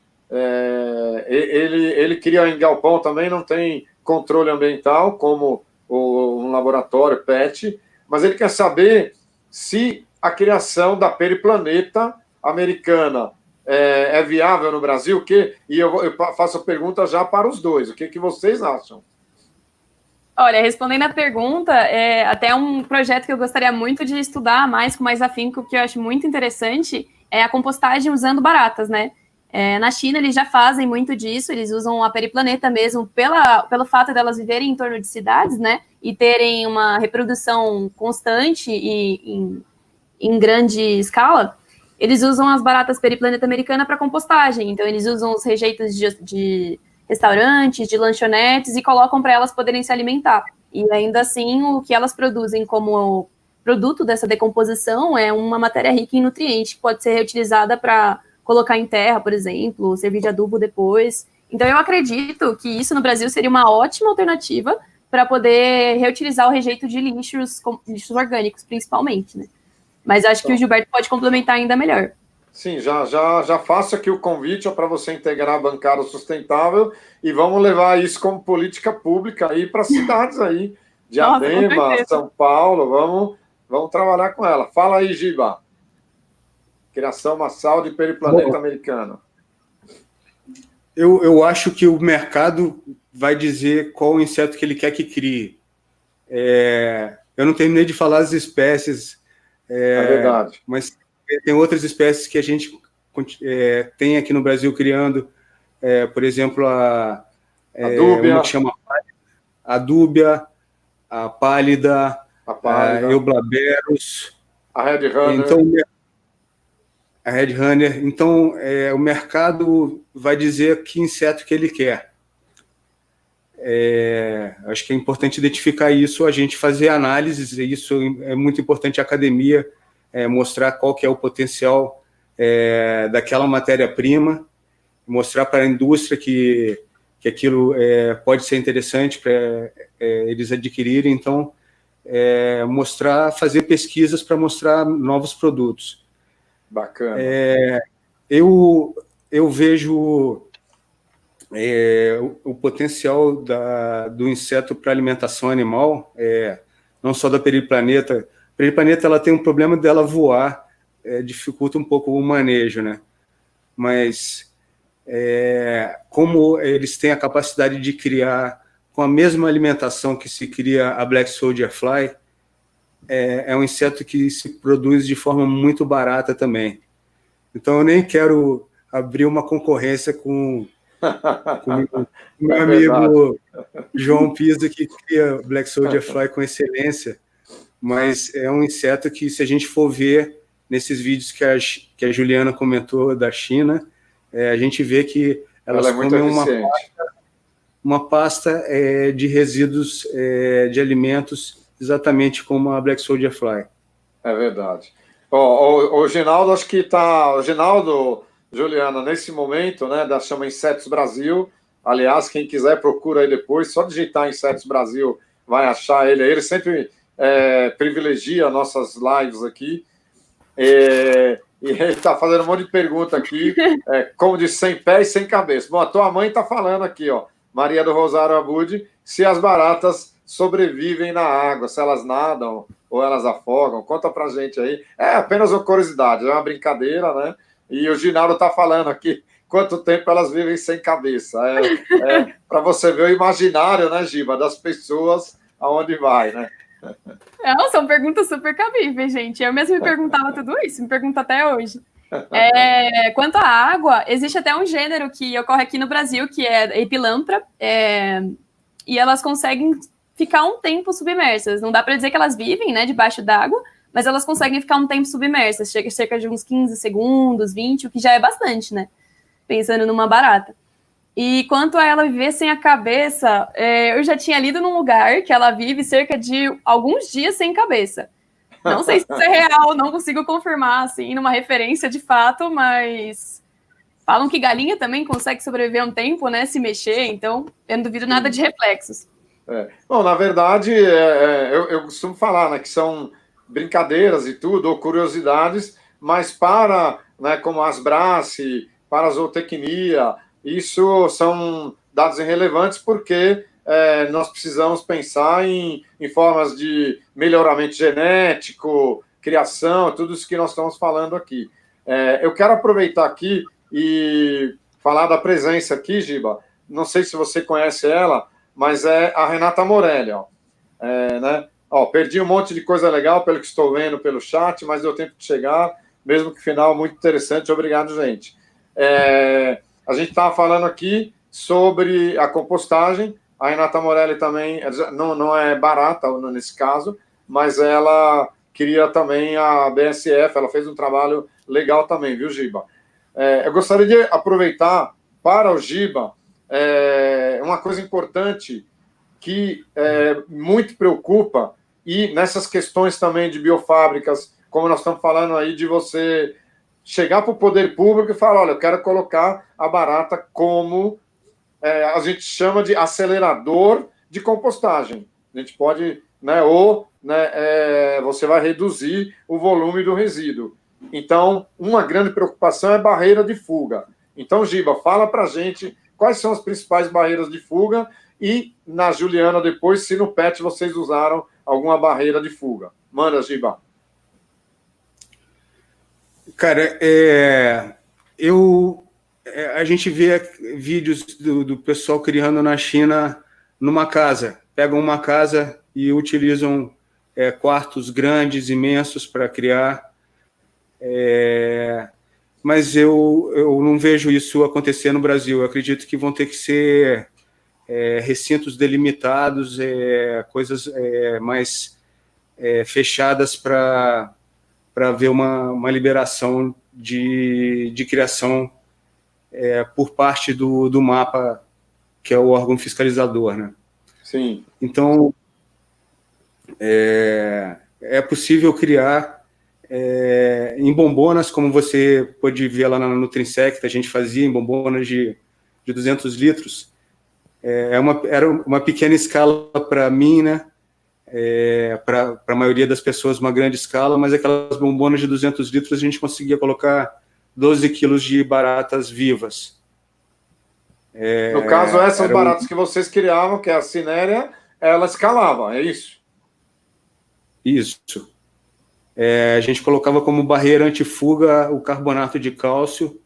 Ele cria em galpão também, não tem controle ambiental, como um laboratório PET, mas ele quer saber se a criação da periplaneta americana é viável no Brasil, e eu faço a pergunta já para os dois. O que vocês acham? Olha, respondendo a pergunta, até um projeto que eu gostaria muito de estudar mais, com mais afinco, que eu acho muito interessante, é a compostagem usando baratas, né? Na China, eles já fazem muito disso, eles usam a periplaneta mesmo pelo fato delas viverem em torno de cidades, né? E terem uma reprodução constante e em grande escala. Eles usam as baratas periplaneta americana para compostagem. Então, eles usam os rejeitos de restaurantes, de lanchonetes e colocam para elas poderem se alimentar. E ainda assim, o que elas produzem como produto dessa decomposição é uma matéria rica em nutrientes que pode ser reutilizada para colocar em terra, por exemplo, servir de adubo depois. Então, eu acredito que isso no Brasil seria uma ótima alternativa para poder reutilizar o rejeito de lixos orgânicos, principalmente, né? Mas acho que o Gilberto pode complementar ainda melhor. Sim, já faço aqui o convite para você integrar a bancada sustentável e vamos levar isso como política pública aí para cidades aí, Diadema, São Paulo, vamos trabalhar com ela. Fala aí, Giba. Criação massal de periplaneta americano. Eu acho que o mercado vai dizer qual o inseto que ele quer que crie. Eu não terminei de falar as espécies, É verdade. Mas tem outras espécies que a gente tem aqui no Brasil criando, por exemplo, a dúbia. Uma que chama a dúbia, a pálida, a Eublaberus, a Red Runner. Então, a Red Runner. Então, o mercado vai dizer que inseto que ele quer. Acho que é importante identificar isso, a gente fazer análises, e isso é muito importante a academia mostrar qual que é o potencial daquela matéria-prima, mostrar para a indústria que aquilo pode ser interessante para eles adquirirem, então fazer pesquisas para mostrar novos produtos. Bacana. Eu vejo o potencial do inseto para alimentação animal, não só da periplaneta peripaneta ela tem um problema dela voar, dificulta um pouco o manejo, né? Mas como eles têm a capacidade de criar com a mesma alimentação que se cria a Black Soldier Fly, é um inseto que se produz de forma muito barata também. Então eu nem quero abrir uma concorrência com o meu amigo João Pisa, que cria Black Soldier Fly com excelência, mas é um inseto que, se a gente for ver nesses vídeos que a Juliana comentou da China, a gente vê que elas ela é muito comem uma pasta de resíduos de alimentos, exatamente como a Black Soldier Fly. É verdade. O Ginaldo, acho que está... O Ginaldo, Juliana, nesse momento, né, da chama Insetos Brasil. Aliás, quem quiser, procura aí depois. Só digitar Insetos Brasil, vai achar ele. Ele sempre privilegia nossas lives aqui. E ele está fazendo um monte de pergunta aqui, como de sem pé e sem cabeça. Bom, a tua mãe está falando aqui, ó, Maria do Rosário Abud, se as baratas sobrevivem na água, se elas nadam ou elas afogam. Conta pra gente aí. É apenas uma curiosidade, é uma brincadeira, né? E o Ginaldo está falando aqui quanto tempo elas vivem sem cabeça. Para você ver o imaginário, né, Giba, das pessoas aonde vai, né? Não, são perguntas super cabíveis, gente. Eu mesmo me perguntava tudo isso, me pergunto até hoje. Quanto à água, existe até um gênero que ocorre aqui no Brasil, que é a Epilampra, e elas conseguem ficar um tempo submersas. Não dá para dizer que elas vivem, né, debaixo d'água, mas elas conseguem ficar um tempo submersas, chega cerca de uns 15 segundos, 20, o que já é bastante, né? Pensando numa barata. E quanto a ela viver sem a cabeça, eu já tinha lido num lugar que ela vive cerca de alguns dias sem cabeça. Não sei se isso é real, não consigo confirmar, assim, numa referência de fato, mas falam que galinha também consegue sobreviver um tempo, né, se mexer, então eu não duvido nada de reflexos. Bom, na verdade, eu costumo falar, né, que são brincadeiras e tudo, ou curiosidades, mas para, né, como as Brassi, para a zootecnia, isso são dados irrelevantes porque nós precisamos pensar em formas de melhoramento genético, criação, tudo isso que nós estamos falando aqui. Eu quero aproveitar aqui e falar da presença aqui, Giba. Não sei se você conhece ela, mas é a Renata Morelli. Né? Perdi um monte de coisa legal pelo que estou vendo pelo chat, mas deu tempo de chegar, mesmo que final muito interessante. Obrigado, gente. A gente estava falando aqui sobre a compostagem. A Renata Morelli também não é barata nesse caso, mas ela queria também a BSF, ela fez um trabalho legal também, viu, Giba? Eu gostaria de aproveitar para o Giba uma coisa importante que muito preocupa, e nessas questões também de biofábricas, como nós estamos falando aí, de você chegar para o poder público e falar, olha, eu quero colocar a barata como a gente chama de acelerador de compostagem. A gente pode, né, você vai reduzir o volume do resíduo. Então, uma grande preocupação é barreira de fuga. Então, Giba, fala para a gente quais são as principais barreiras de fuga e, na Juliana, depois, se no PET vocês usaram alguma barreira de fuga. Manda, Giba. Cara, a gente vê vídeos do pessoal criando na China numa casa. Pegam uma casa e utilizam quartos grandes, imensos para criar. Mas eu não vejo isso acontecer no Brasil. Eu acredito que vão ter que ser recintos delimitados, coisas mais fechadas para haver uma liberação de criação por parte do MAPA, que é o órgão fiscalizador, né? Sim. Então, é possível criar em bombonas, como você pode ver lá na Nutrinsect, a gente fazia em bombonas de 200 litros. Era uma pequena escala para mim, né? Para a maioria das pessoas, uma grande escala, mas aquelas bombonas de 200 litros a gente conseguia colocar 12 quilos de baratas vivas. No caso, essas baratas que vocês criavam, que é a cinérea, ela escalava, é isso? Isso. A gente colocava como barreira antifuga o carbonato de cálcio,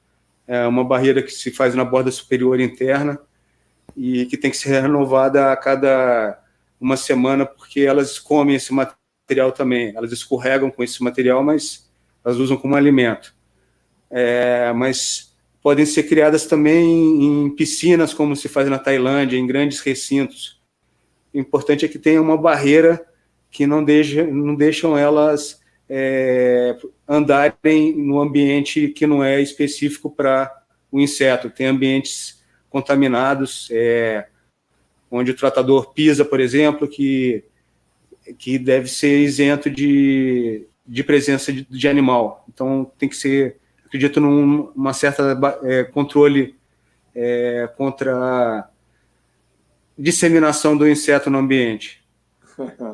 uma barreira que se faz na borda superior interna e que tem que ser renovada a cada uma semana, porque elas comem esse material também. Elas escorregam com esse material, mas elas usam como alimento. Mas podem ser criadas também em piscinas, como se faz na Tailândia, em grandes recintos. O importante é que tenha uma barreira que não deixam elas andarem no ambiente que não é específico para o inseto. Tem ambientes contaminados, onde o tratador pisa, por exemplo, que deve ser isento de presença de animal. Então, tem que ser, acredito, numa certa controle contra a disseminação do inseto no ambiente.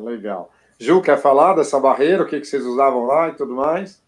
Legal. Ju, quer falar dessa barreira, o que vocês usavam lá e tudo mais?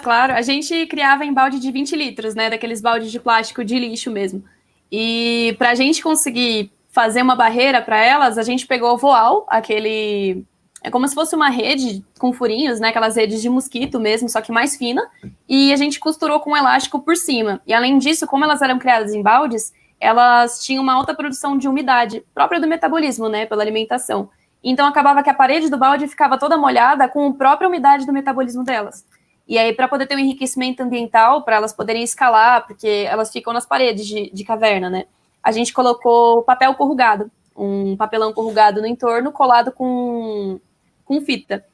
Claro. A gente criava em balde de 20 litros, né? Daqueles baldes de plástico de lixo mesmo. E para a gente conseguir fazer uma barreira para elas, a gente pegou o voal, aquele... É como se fosse uma rede com furinhos, né? Aquelas redes de mosquito mesmo, só que mais fina. E a gente costurou com um elástico por cima. E além disso, como elas eram criadas em baldes, elas tinham uma alta produção de umidade, própria do metabolismo, né? Pela alimentação. Então, acabava que a parede do balde ficava toda molhada com a própria umidade do metabolismo delas. E aí, para poder ter um enriquecimento ambiental, para elas poderem escalar, porque elas ficam nas paredes de caverna, né? A gente colocou papel corrugado, um papelão corrugado no entorno, colado com fita.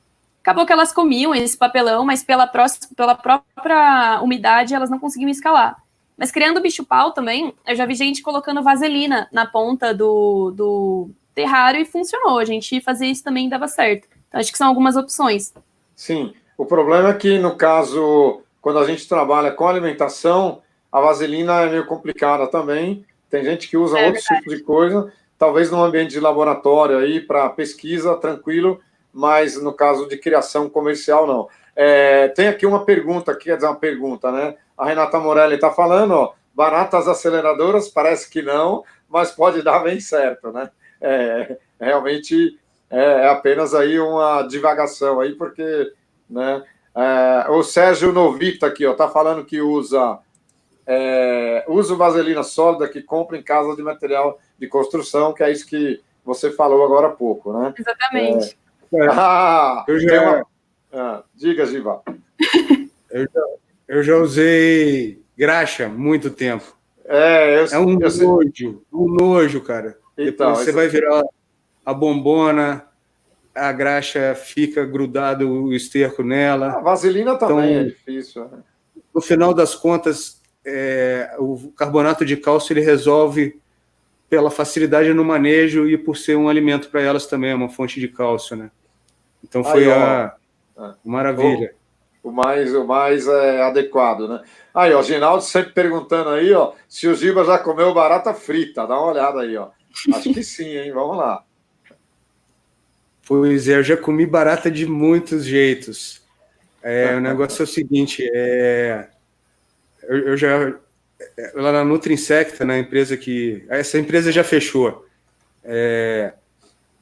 Acabou que elas comiam esse papelão, mas pela própria umidade, elas não conseguiam escalar. Mas criando o bicho-pau também, eu já vi gente colocando vaselina na ponta do terrário e funcionou. A gente fazia isso também e dava certo. Então, acho que são algumas opções. Sim. O problema é que, no caso, quando a gente trabalha com alimentação, a vaselina é meio complicada também. Tem gente que usa outros tipos de coisa, talvez num ambiente de laboratório aí, para pesquisa, tranquilo, mas no caso de criação comercial, não. Tem aqui uma pergunta, quer dizer, uma pergunta, né? A Renata Morelli está falando, ó, baratas aceleradoras, parece que não, mas pode dar bem certo, né? Realmente é apenas aí uma divagação aí, porque, né? O Sérgio Novita aqui, ó, tá falando que usa vaselina sólida que compra em casa de material de construção, que é isso que você falou agora há pouco, né? Exatamente. Diga, Giva. Eu já usei graxa há muito tempo. Um nojo, cara. Então, depois você vai virar a bombona, a graxa fica grudado o esterco nela. A vaselina também é difícil. Né? No final das contas, o carbonato de cálcio ele resolve pela facilidade no manejo e por ser um alimento para elas também, é uma fonte de cálcio, né? Então foi maravilha. O mais adequado, né? Aí, ó, Ginaldo sempre perguntando aí, ó, se o Giba já comeu barata frita. Dá uma olhada aí, ó. Acho que sim, hein? Vamos lá. Pois é, eu já comi barata de muitos jeitos. O negócio é o seguinte, eu já... Lá na Nutrinsecta, na empresa que... Essa empresa já fechou.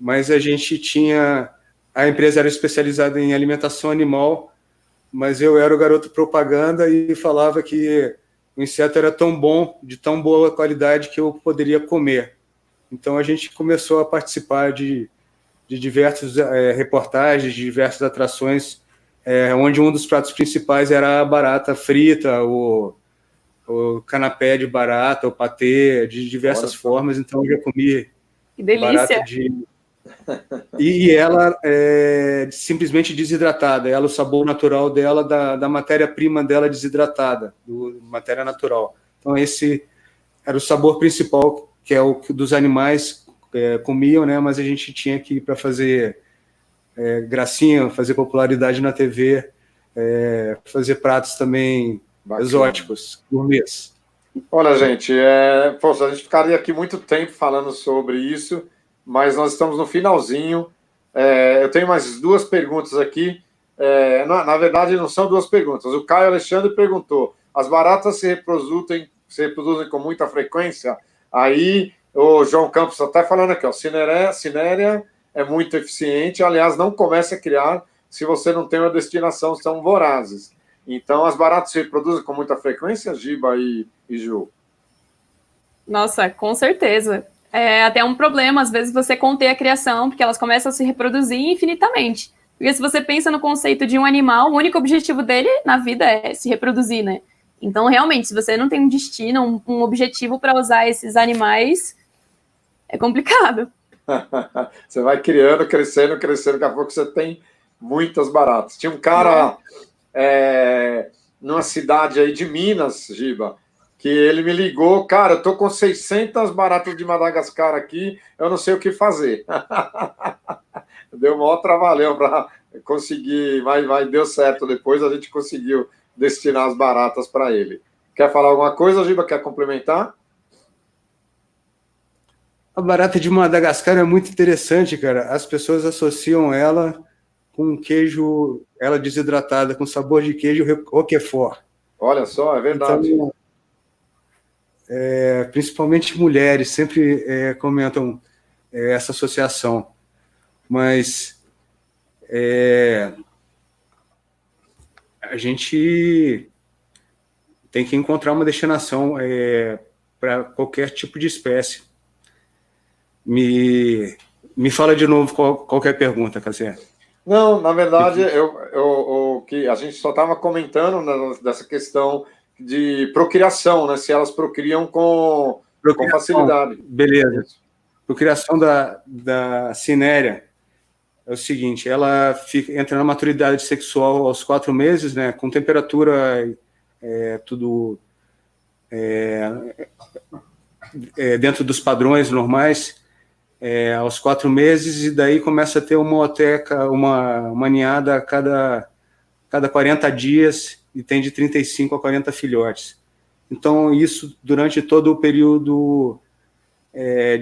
Mas a gente tinha... A empresa era especializada em alimentação animal, mas eu era o garoto propaganda e falava que o inseto era tão bom, de tão boa qualidade, que eu poderia comer. Então a gente começou a participar de diversas reportagens, de diversas atrações, onde um dos pratos principais era a barata frita, o canapé de barata, o patê, de diversas formas. Então eu já comi barata E ela é simplesmente desidratada, ela, o sabor natural dela, da matéria-prima dela desidratada, matéria natural. Então esse era o sabor principal, que é o que dos animais comiam, né? Mas a gente tinha que ir para fazer gracinha, fazer popularidade na TV, fazer pratos também exóticos, gourmets. Olha, gente, a gente ficaria aqui muito tempo falando sobre isso, mas nós estamos no finalzinho. Eu tenho mais duas perguntas aqui. Na verdade, não são duas perguntas. O Caio Alexandre perguntou: as baratas se reproduzem com muita frequência? Aí o João Campos está até falando aqui, ó, Cinerea é muito eficiente. Aliás, não comece a criar, se você não tem uma destinação, são vorazes. Então, as baratas se reproduzem com muita frequência, Giba e Ju? Nossa, com certeza. É até um problema, às vezes, você conter a criação, porque elas começam a se reproduzir infinitamente. Porque se você pensa no conceito de um animal, o único objetivo dele na vida é se reproduzir, né? Então, realmente, se você não tem um destino, um objetivo para usar esses animais, é complicado. Você vai criando, crescendo, daqui a pouco você tem muitas baratas. Tinha um cara numa cidade aí de Minas, Giba, que ele me ligou, cara, eu tô com 600 baratas de Madagascar aqui, eu não sei o que fazer. Deu um maior trabalhão para conseguir, mas deu certo. Depois a gente conseguiu destinar as baratas para ele. Quer falar alguma coisa, Giba? Quer complementar? A barata de Madagascar é muito interessante, cara. As pessoas associam ela com queijo, ela desidratada, com sabor de queijo roquefort. Olha só, é verdade. Então, principalmente mulheres sempre comentam essa associação. Mas a gente tem que encontrar uma destinação para qualquer tipo de espécie. Me fala de novo qualquer pergunta, Cassiano. Não, na verdade, que a gente só estava comentando dessa questão de procriação, né? Se elas procriam com facilidade. Beleza. Procriação da cinérea é o seguinte, ela entra na maturidade sexual aos 4 meses, né? Com temperatura tudo dentro dos padrões normais. Aos 4 meses, e daí começa a ter uma oteca, uma ninhada a cada 40 dias, e tem de 35 a 40 filhotes. Então, isso durante todo o período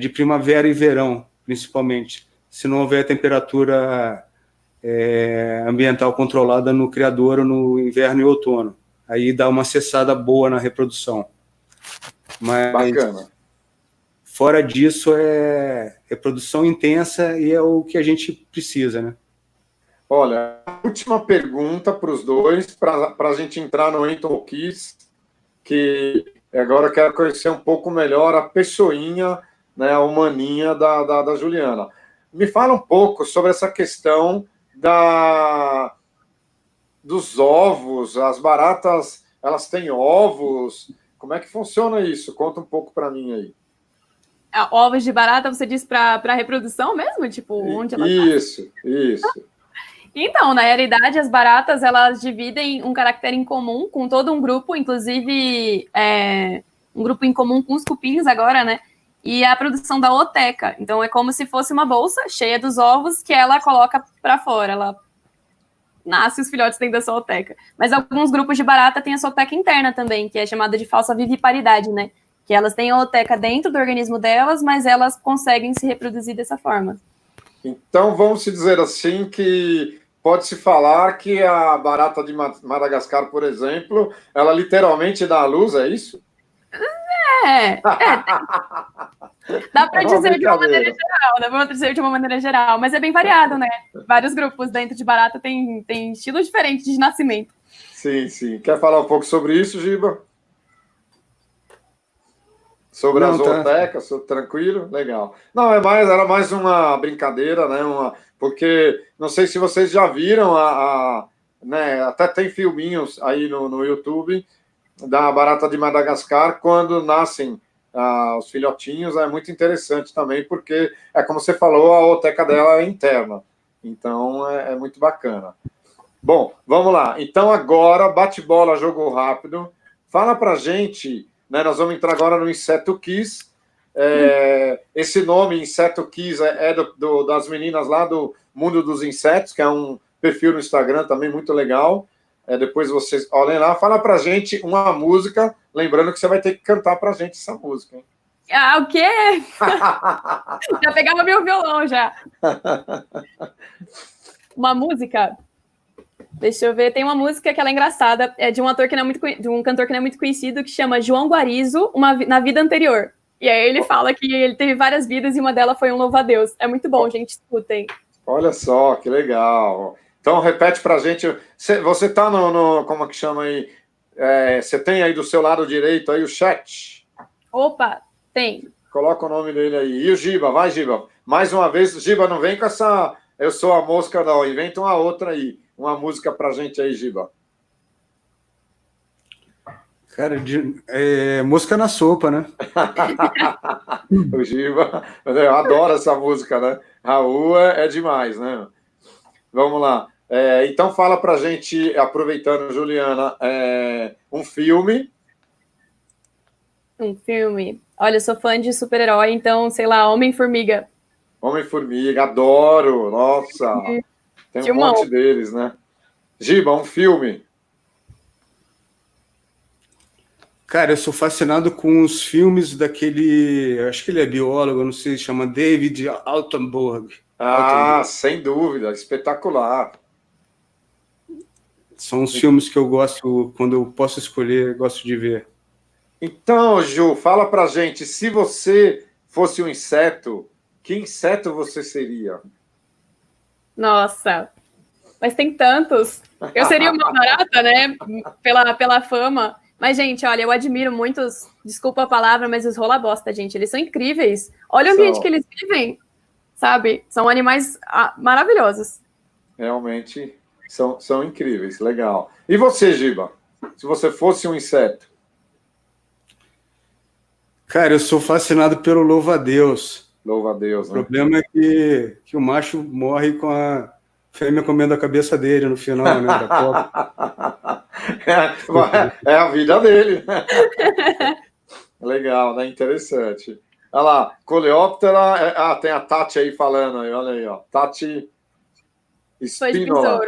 de primavera e verão, principalmente, se não houver temperatura ambiental controlada no criadouro no inverno e outono. Aí dá uma cessada boa na reprodução. Mas, bacana. Fora disso, é reprodução intensa e é o que a gente precisa, né? Olha, a última pergunta para os dois, para a gente entrar no Enton Kiss, que agora eu quero conhecer um pouco melhor a pessoinha, né, a humaninha da Juliana. Me fala um pouco sobre essa questão dos ovos. As baratas, elas têm ovos? Como é que funciona isso? Conta um pouco para mim aí. Ovos de barata, você diz para reprodução mesmo? Tipo, onde ela Isso. Então, na realidade, as baratas, elas dividem um caractere em comum com todo um grupo, inclusive um grupo em comum com os cupins agora, né? E a produção da oteca. Então, é como se fosse uma bolsa cheia dos ovos que ela coloca para fora. Ela nasce os filhotes dentro da sua oteca. Mas alguns grupos de barata têm a sua oteca interna também, que é chamada de falsa viviparidade, né? Que elas têm a oteca dentro do organismo delas, mas elas conseguem se reproduzir dessa forma. Então, vamos dizer assim que pode-se falar que a barata de Madagascar, por exemplo, ela literalmente dá à luz, é isso? Dá para dizer de uma maneira geral, mas é bem variado, né? Vários grupos dentro de barata têm estilos diferentes de nascimento. Sim. Quer falar um pouco sobre isso, Giba? Sobre as otecas, tranquilo? Legal. Não, era mais uma brincadeira, né? Porque não sei se vocês já viram, né? Até tem filminhos aí no YouTube da barata de Madagascar quando nascem os filhotinhos. É muito interessante também, porque como você falou, a oteca dela é interna. Então é muito bacana. Bom, vamos lá. Então agora, bate-bola, jogo rápido. Fala pra gente. Né, nós vamos entrar agora no Inseto Kiss. Esse nome, Inseto Kiss, das meninas lá do Mundo dos Insetos, que é um perfil no Instagram também muito legal. Depois vocês olhem lá. Fala pra gente uma música, lembrando que você vai ter que cantar pra gente essa música. Hein? O quê? Já pegava meu violão, já. Uma música... Deixa eu ver, tem uma música que ela é engraçada, é de um cantor que não é muito conhecido, que chama João Guarizo, na vida anterior. E aí ele fala que ele teve várias vidas e uma delas foi um louva-a-Deus. É muito bom, gente, escutem. Olha só, que legal. Então, repete para a gente. Você está como é que chama aí? Você tem aí do seu lado direito aí o chat? Opa, tem. Coloca o nome dele aí. E o Giba, vai, Giba. Mais uma vez, Giba, não vem com essa eu sou a mosca, não. Inventa uma outra aí. Uma música pra gente aí, Giba. Cara, mosca na sopa, né? O Giba, eu adoro essa música, né? Raul é demais, né? Vamos lá. Então fala pra gente, aproveitando, Juliana, um filme. Um filme. Olha, eu sou fã de super-herói, então, sei lá, Homem-Formiga. Homem-Formiga, adoro. Nossa, tem um Filmão. monte deles, né? Giba, um filme. Cara, eu sou fascinado com os filmes daquele, acho que ele é biólogo, não sei, chama David Altenburg. Sem dúvida, espetacular. São os filmes que eu gosto, quando eu posso escolher, eu gosto de ver. Então, Ju, fala pra gente, se você fosse um inseto, que inseto você seria? Nossa, mas tem tantos. Eu seria uma barata, né? Pela fama. Mas, gente, olha, eu admiro muitos, desculpa a palavra, mas os rola-bosta, gente, eles são incríveis. Olha o ambiente que eles vivem, sabe? São animais maravilhosos. Realmente são incríveis, legal. E você, Giba? Se você fosse um inseto? Cara, eu sou fascinado pelo louva-a-Deus. Louva-a-Deus, né? O problema é que o macho morre com a fêmea comendo a cabeça dele no final, né? Da copa. É a vida dele. Legal, né? Interessante. Olha lá, Coleóptera. Tem a Tati aí falando, olha aí, ó. Tati Espínola.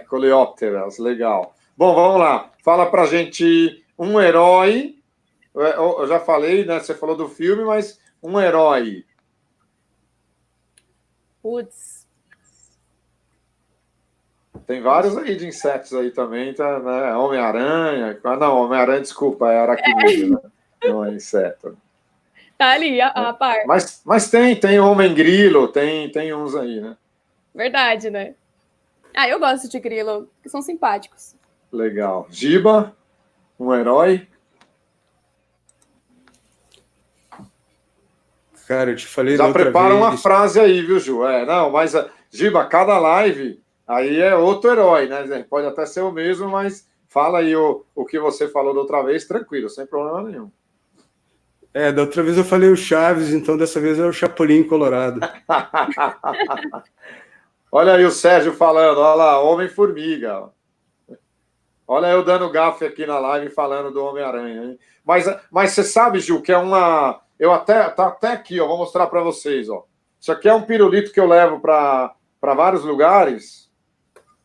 Coleópteras, legal. Bom, vamos lá. Fala pra gente um herói. Eu já falei, né? Você falou do filme, mas um herói. Putz. Tem vários aí de insetos aí também, tá, né? Homem-Aranha. Não, Homem-Aranha, desculpa, é aracnídeo, né? Não é inseto. Tá ali, a par. Mas tem Homem-Grilo, tem uns aí, né? Verdade, né? Eu gosto de grilo, que são simpáticos. Legal. Giba, um herói. Cara, eu te falei Já da outra prepara vez. uma frase aí, viu, Ju? Não, mas, Giba, cada live aí é outro herói, né? Pode até ser o mesmo, mas fala aí o que você falou da outra vez, tranquilo, sem problema nenhum. Da outra vez eu falei o Chaves, então dessa vez é o Chapolin Colorado. Olha aí o Sérgio falando, olha lá, Homem-Formiga. Olha eu dando gafe aqui na live falando do Homem-Aranha. Mas você sabe, Ju, que é uma... Tá até aqui, ó, vou mostrar para vocês, ó. Isso aqui é um pirulito que eu levo para vários lugares,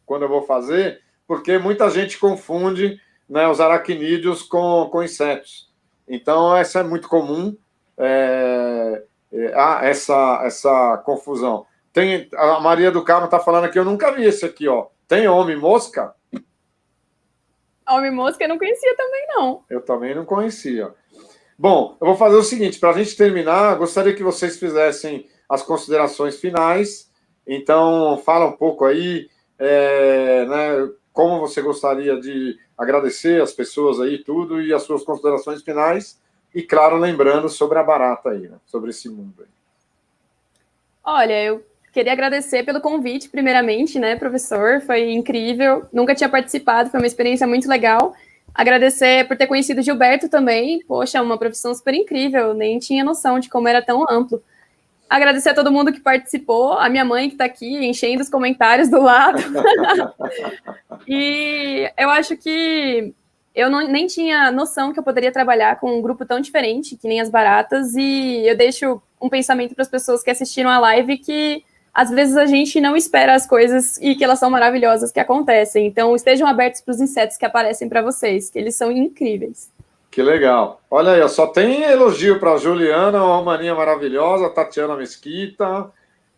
quando eu vou fazer, porque muita gente confunde, né, os aracnídeos com insetos. Então, essa é muito comum, essa confusão. A Maria do Carmo está falando aqui, eu nunca vi esse aqui, ó. Tem homem-mosca? Homem-mosca eu não conhecia também, não. Eu também não conhecia. Bom, eu vou fazer o seguinte, para a gente terminar, gostaria que vocês fizessem as considerações finais. Então, fala um pouco aí, né, como você gostaria de agradecer as pessoas aí, tudo, e as suas considerações finais. E, claro, lembrando sobre a barata aí, né, sobre esse mundo aí. Olha, eu queria agradecer pelo convite, primeiramente, né, professor? Foi incrível. Nunca tinha participado, foi uma experiência muito legal. Agradecer por ter conhecido o Gilberto também. Poxa, uma profissão super incrível. Nem tinha noção de como era tão amplo. Agradecer a todo mundo que participou, a minha mãe que está aqui enchendo os comentários do lado. E eu acho que eu nem tinha noção que eu poderia trabalhar com um grupo tão diferente, que nem as baratas, e eu deixo um pensamento para as pessoas que assistiram a live que às vezes a gente não espera as coisas e que elas são maravilhosas que acontecem. Então estejam abertos para os insetos que aparecem para vocês, que eles são incríveis. Que legal. Olha aí, só tem elogio para a Juliana, uma maninha maravilhosa, Tatiana Mesquita.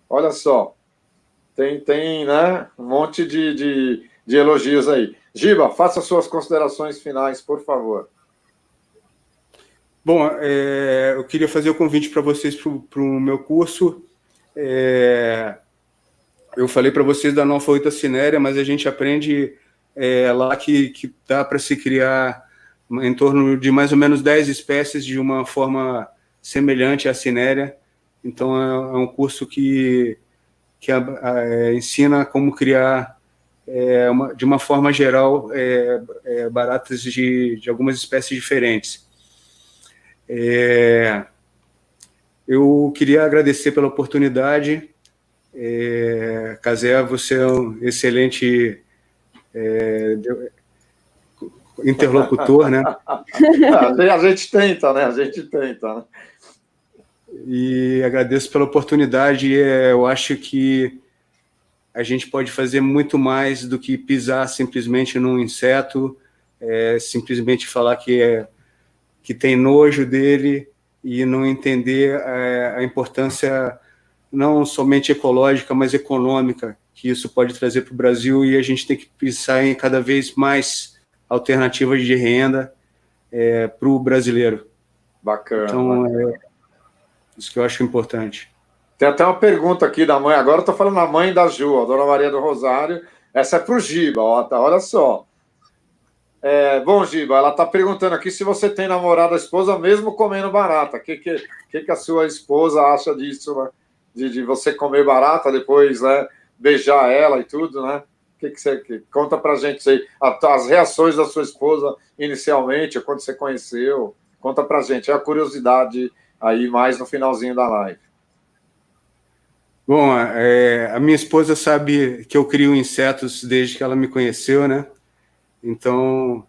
Olha só. Tem, né, um monte de elogios aí. Giba, faça suas considerações finais, por favor. Bom, eu queria fazer o convite para vocês para o meu curso. eu falei para vocês da Norfoita cinerea, mas a gente aprende lá que dá para se criar em torno de mais ou menos 10 espécies de uma forma semelhante à cinerea. Então, é um curso que ensina como criar, de uma forma geral, baratas de algumas espécies diferentes. Eu queria agradecer pela oportunidade. Casé, você é um excelente interlocutor, né? A gente tenta, né? A gente tenta, né? E agradeço pela oportunidade. Eu acho que a gente pode fazer muito mais do que pisar simplesmente num inseto, simplesmente falar que tem nojo dele e não entender a importância não somente ecológica, mas econômica que isso pode trazer para o Brasil, e a gente tem que pensar em cada vez mais alternativas de renda para o brasileiro. Bacana. Então, bacana. Isso que eu acho importante. Tem até uma pergunta aqui da mãe, agora eu estou falando da mãe da Ju, a dona Maria do Rosário, essa é para o Giba, olha só. Bom, Giba, ela está perguntando aqui se você tem namorado a esposa mesmo comendo barata. O que a sua esposa acha disso, né? De você comer barata, depois, né, beijar ela e tudo, né? Que você conta pra gente aí, as reações da sua esposa inicialmente, quando você conheceu, conta pra gente, é a curiosidade aí mais no finalzinho da live. Bom, a minha esposa sabe que eu crio insetos desde que ela me conheceu, né? Então,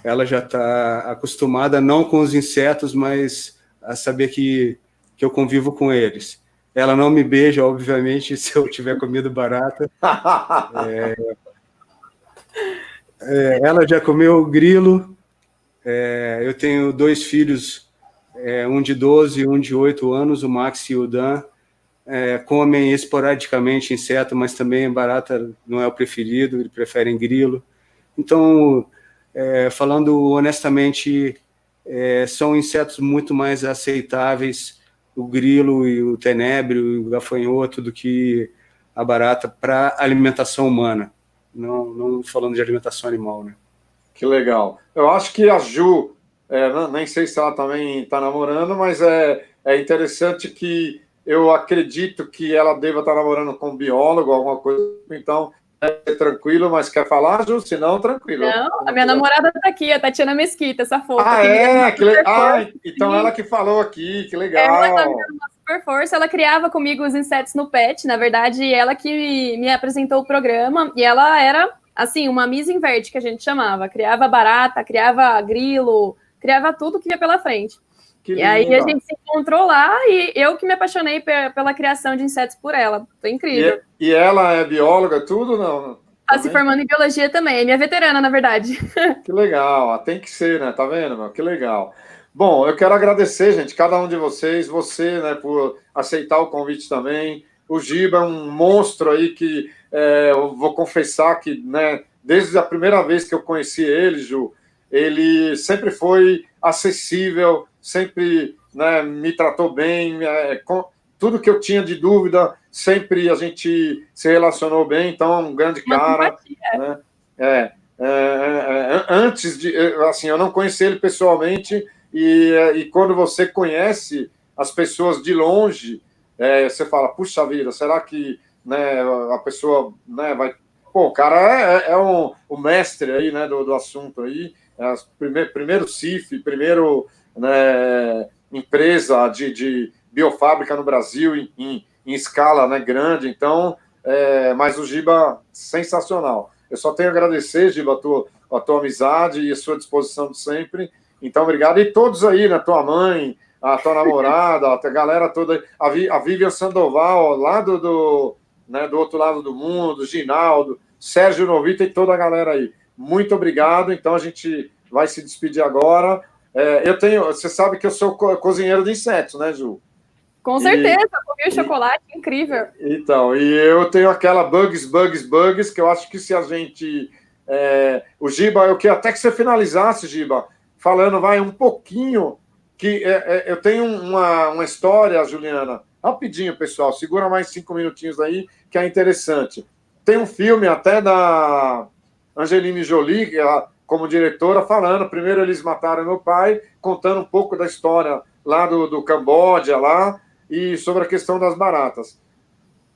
ela já está acostumada não com os insetos, mas a saber que eu convivo com eles. Ela não me beija, obviamente, se eu tiver comido barata. Ela já comeu grilo. Eu tenho 2 filhos, um de 12 e um de 8 anos, o Max e o Dan. Comem esporadicamente inseto, mas também barata não é o preferido, eles preferem grilo. Então, falando honestamente, são insetos muito mais aceitáveis, o grilo e o tenebro e o gafanhoto, do que a barata para alimentação humana, não falando de alimentação animal, né? Que legal. Eu acho que a Ju, nem sei se ela também está namorando, mas é interessante que eu acredito que ela deva estar namorando com um biólogo, alguma coisa, então é tranquilo, mas quer falar, Ju? Se não, tranquilo. Não, a minha namorada está aqui, a Tatiana Mesquita, essa fofa. Então ela que falou aqui, que legal. Ela tá me dando uma super força, ela criava comigo os insetos no pet, na verdade, ela que me apresentou o programa, e ela era, assim, uma Miss Inverte, que a gente chamava, criava barata, criava grilo, criava tudo que ia pela frente. E aí a gente se encontrou lá e eu que me apaixonei pela criação de insetos por ela. Foi incrível. E ela é bióloga, tudo? Não? Tá se formando em biologia também. É minha veterana, na verdade. Que legal. Tem que ser, né? Tá vendo, meu? Que legal. Bom, eu quero agradecer, gente, cada um de vocês, você, né, por aceitar o convite também. O Giba é um monstro aí que eu vou confessar que, né, desde a primeira vez que eu conheci ele, Ju, ele sempre foi acessível, sempre, né, me tratou bem, com tudo que eu tinha de dúvida, sempre a gente se relacionou bem, então é um grande cara. Né? Antes de, assim, eu não conheci ele pessoalmente, e quando você conhece as pessoas de longe, você fala, puxa vida, será que, né, a pessoa, né, vai... Pô, o cara é o mestre aí, né, do assunto aí, primeiro CIF, primeiro, né, empresa de biofábrica no Brasil em escala, né, grande. Então, mas o Giba, sensacional. Eu só tenho a agradecer, Giba, a tua amizade e a sua disposição de sempre. Então, obrigado. E todos aí, né, tua mãe, a tua namorada, a galera toda, a Vivian Sandoval, lá do outro lado do mundo, Ginaldo, Sérgio Novita e toda a galera aí. Muito obrigado. Então, a gente vai se despedir agora. Você sabe que eu sou cozinheiro de insetos, né, Ju? Com certeza, comi o chocolate, incrível. Então, e eu tenho aquela Bugs, que eu acho que se a gente... o Giba, eu queria até que você finalizasse, Giba, falando, vai, um pouquinho, que eu tenho uma história, Juliana, Rapidinho, pessoal, segura mais 5 minutinhos aí, que é interessante. Tem um filme até da Angelina Jolie, como diretora, falando, primeiro eles mataram meu pai, contando um pouco da história lá do Camboja, lá, e sobre a questão das baratas.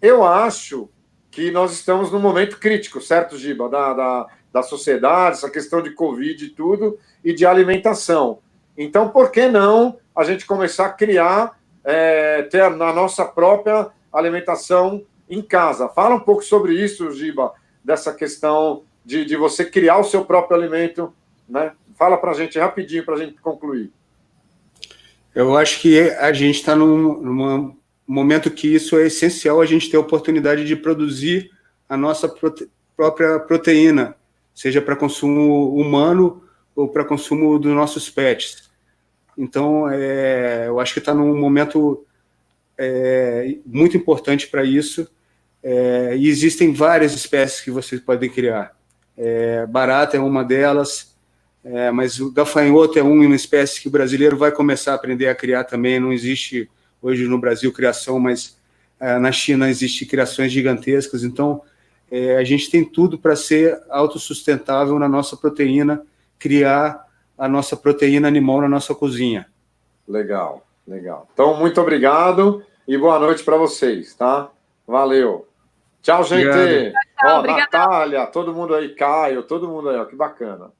Eu acho que nós estamos num momento crítico, certo, Giba? Da sociedade, essa questão de Covid e tudo, e de alimentação. Então, por que não a gente começar a criar, ter a nossa própria alimentação em casa? Fala um pouco sobre isso, Giba, dessa questão de você criar o seu próprio alimento, né? Fala para a gente rapidinho, para a gente concluir. Eu acho que a gente está num momento que isso é essencial, a gente ter a oportunidade de produzir a nossa própria proteína, seja para consumo humano ou para consumo dos nossos pets. Então, eu acho que está num momento muito importante para isso, e existem várias espécies que vocês podem criar. Barata é uma delas, mas o gafanhoto é uma espécie que o brasileiro vai começar a aprender a criar também. Não existe hoje no Brasil criação, mas na China existem criações gigantescas. Então, a gente tem tudo para ser autossustentável na nossa proteína, criar a nossa proteína animal na nossa cozinha. Legal, legal. Então, muito obrigado e boa noite para vocês, tá? Valeu. Tchau, gente. Tchau, Natália, todo mundo aí, Caio, todo mundo aí, ó, que bacana.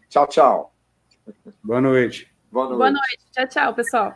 Tchau, tchau. Boa noite. Boa noite. Boa noite. Tchau, tchau, pessoal.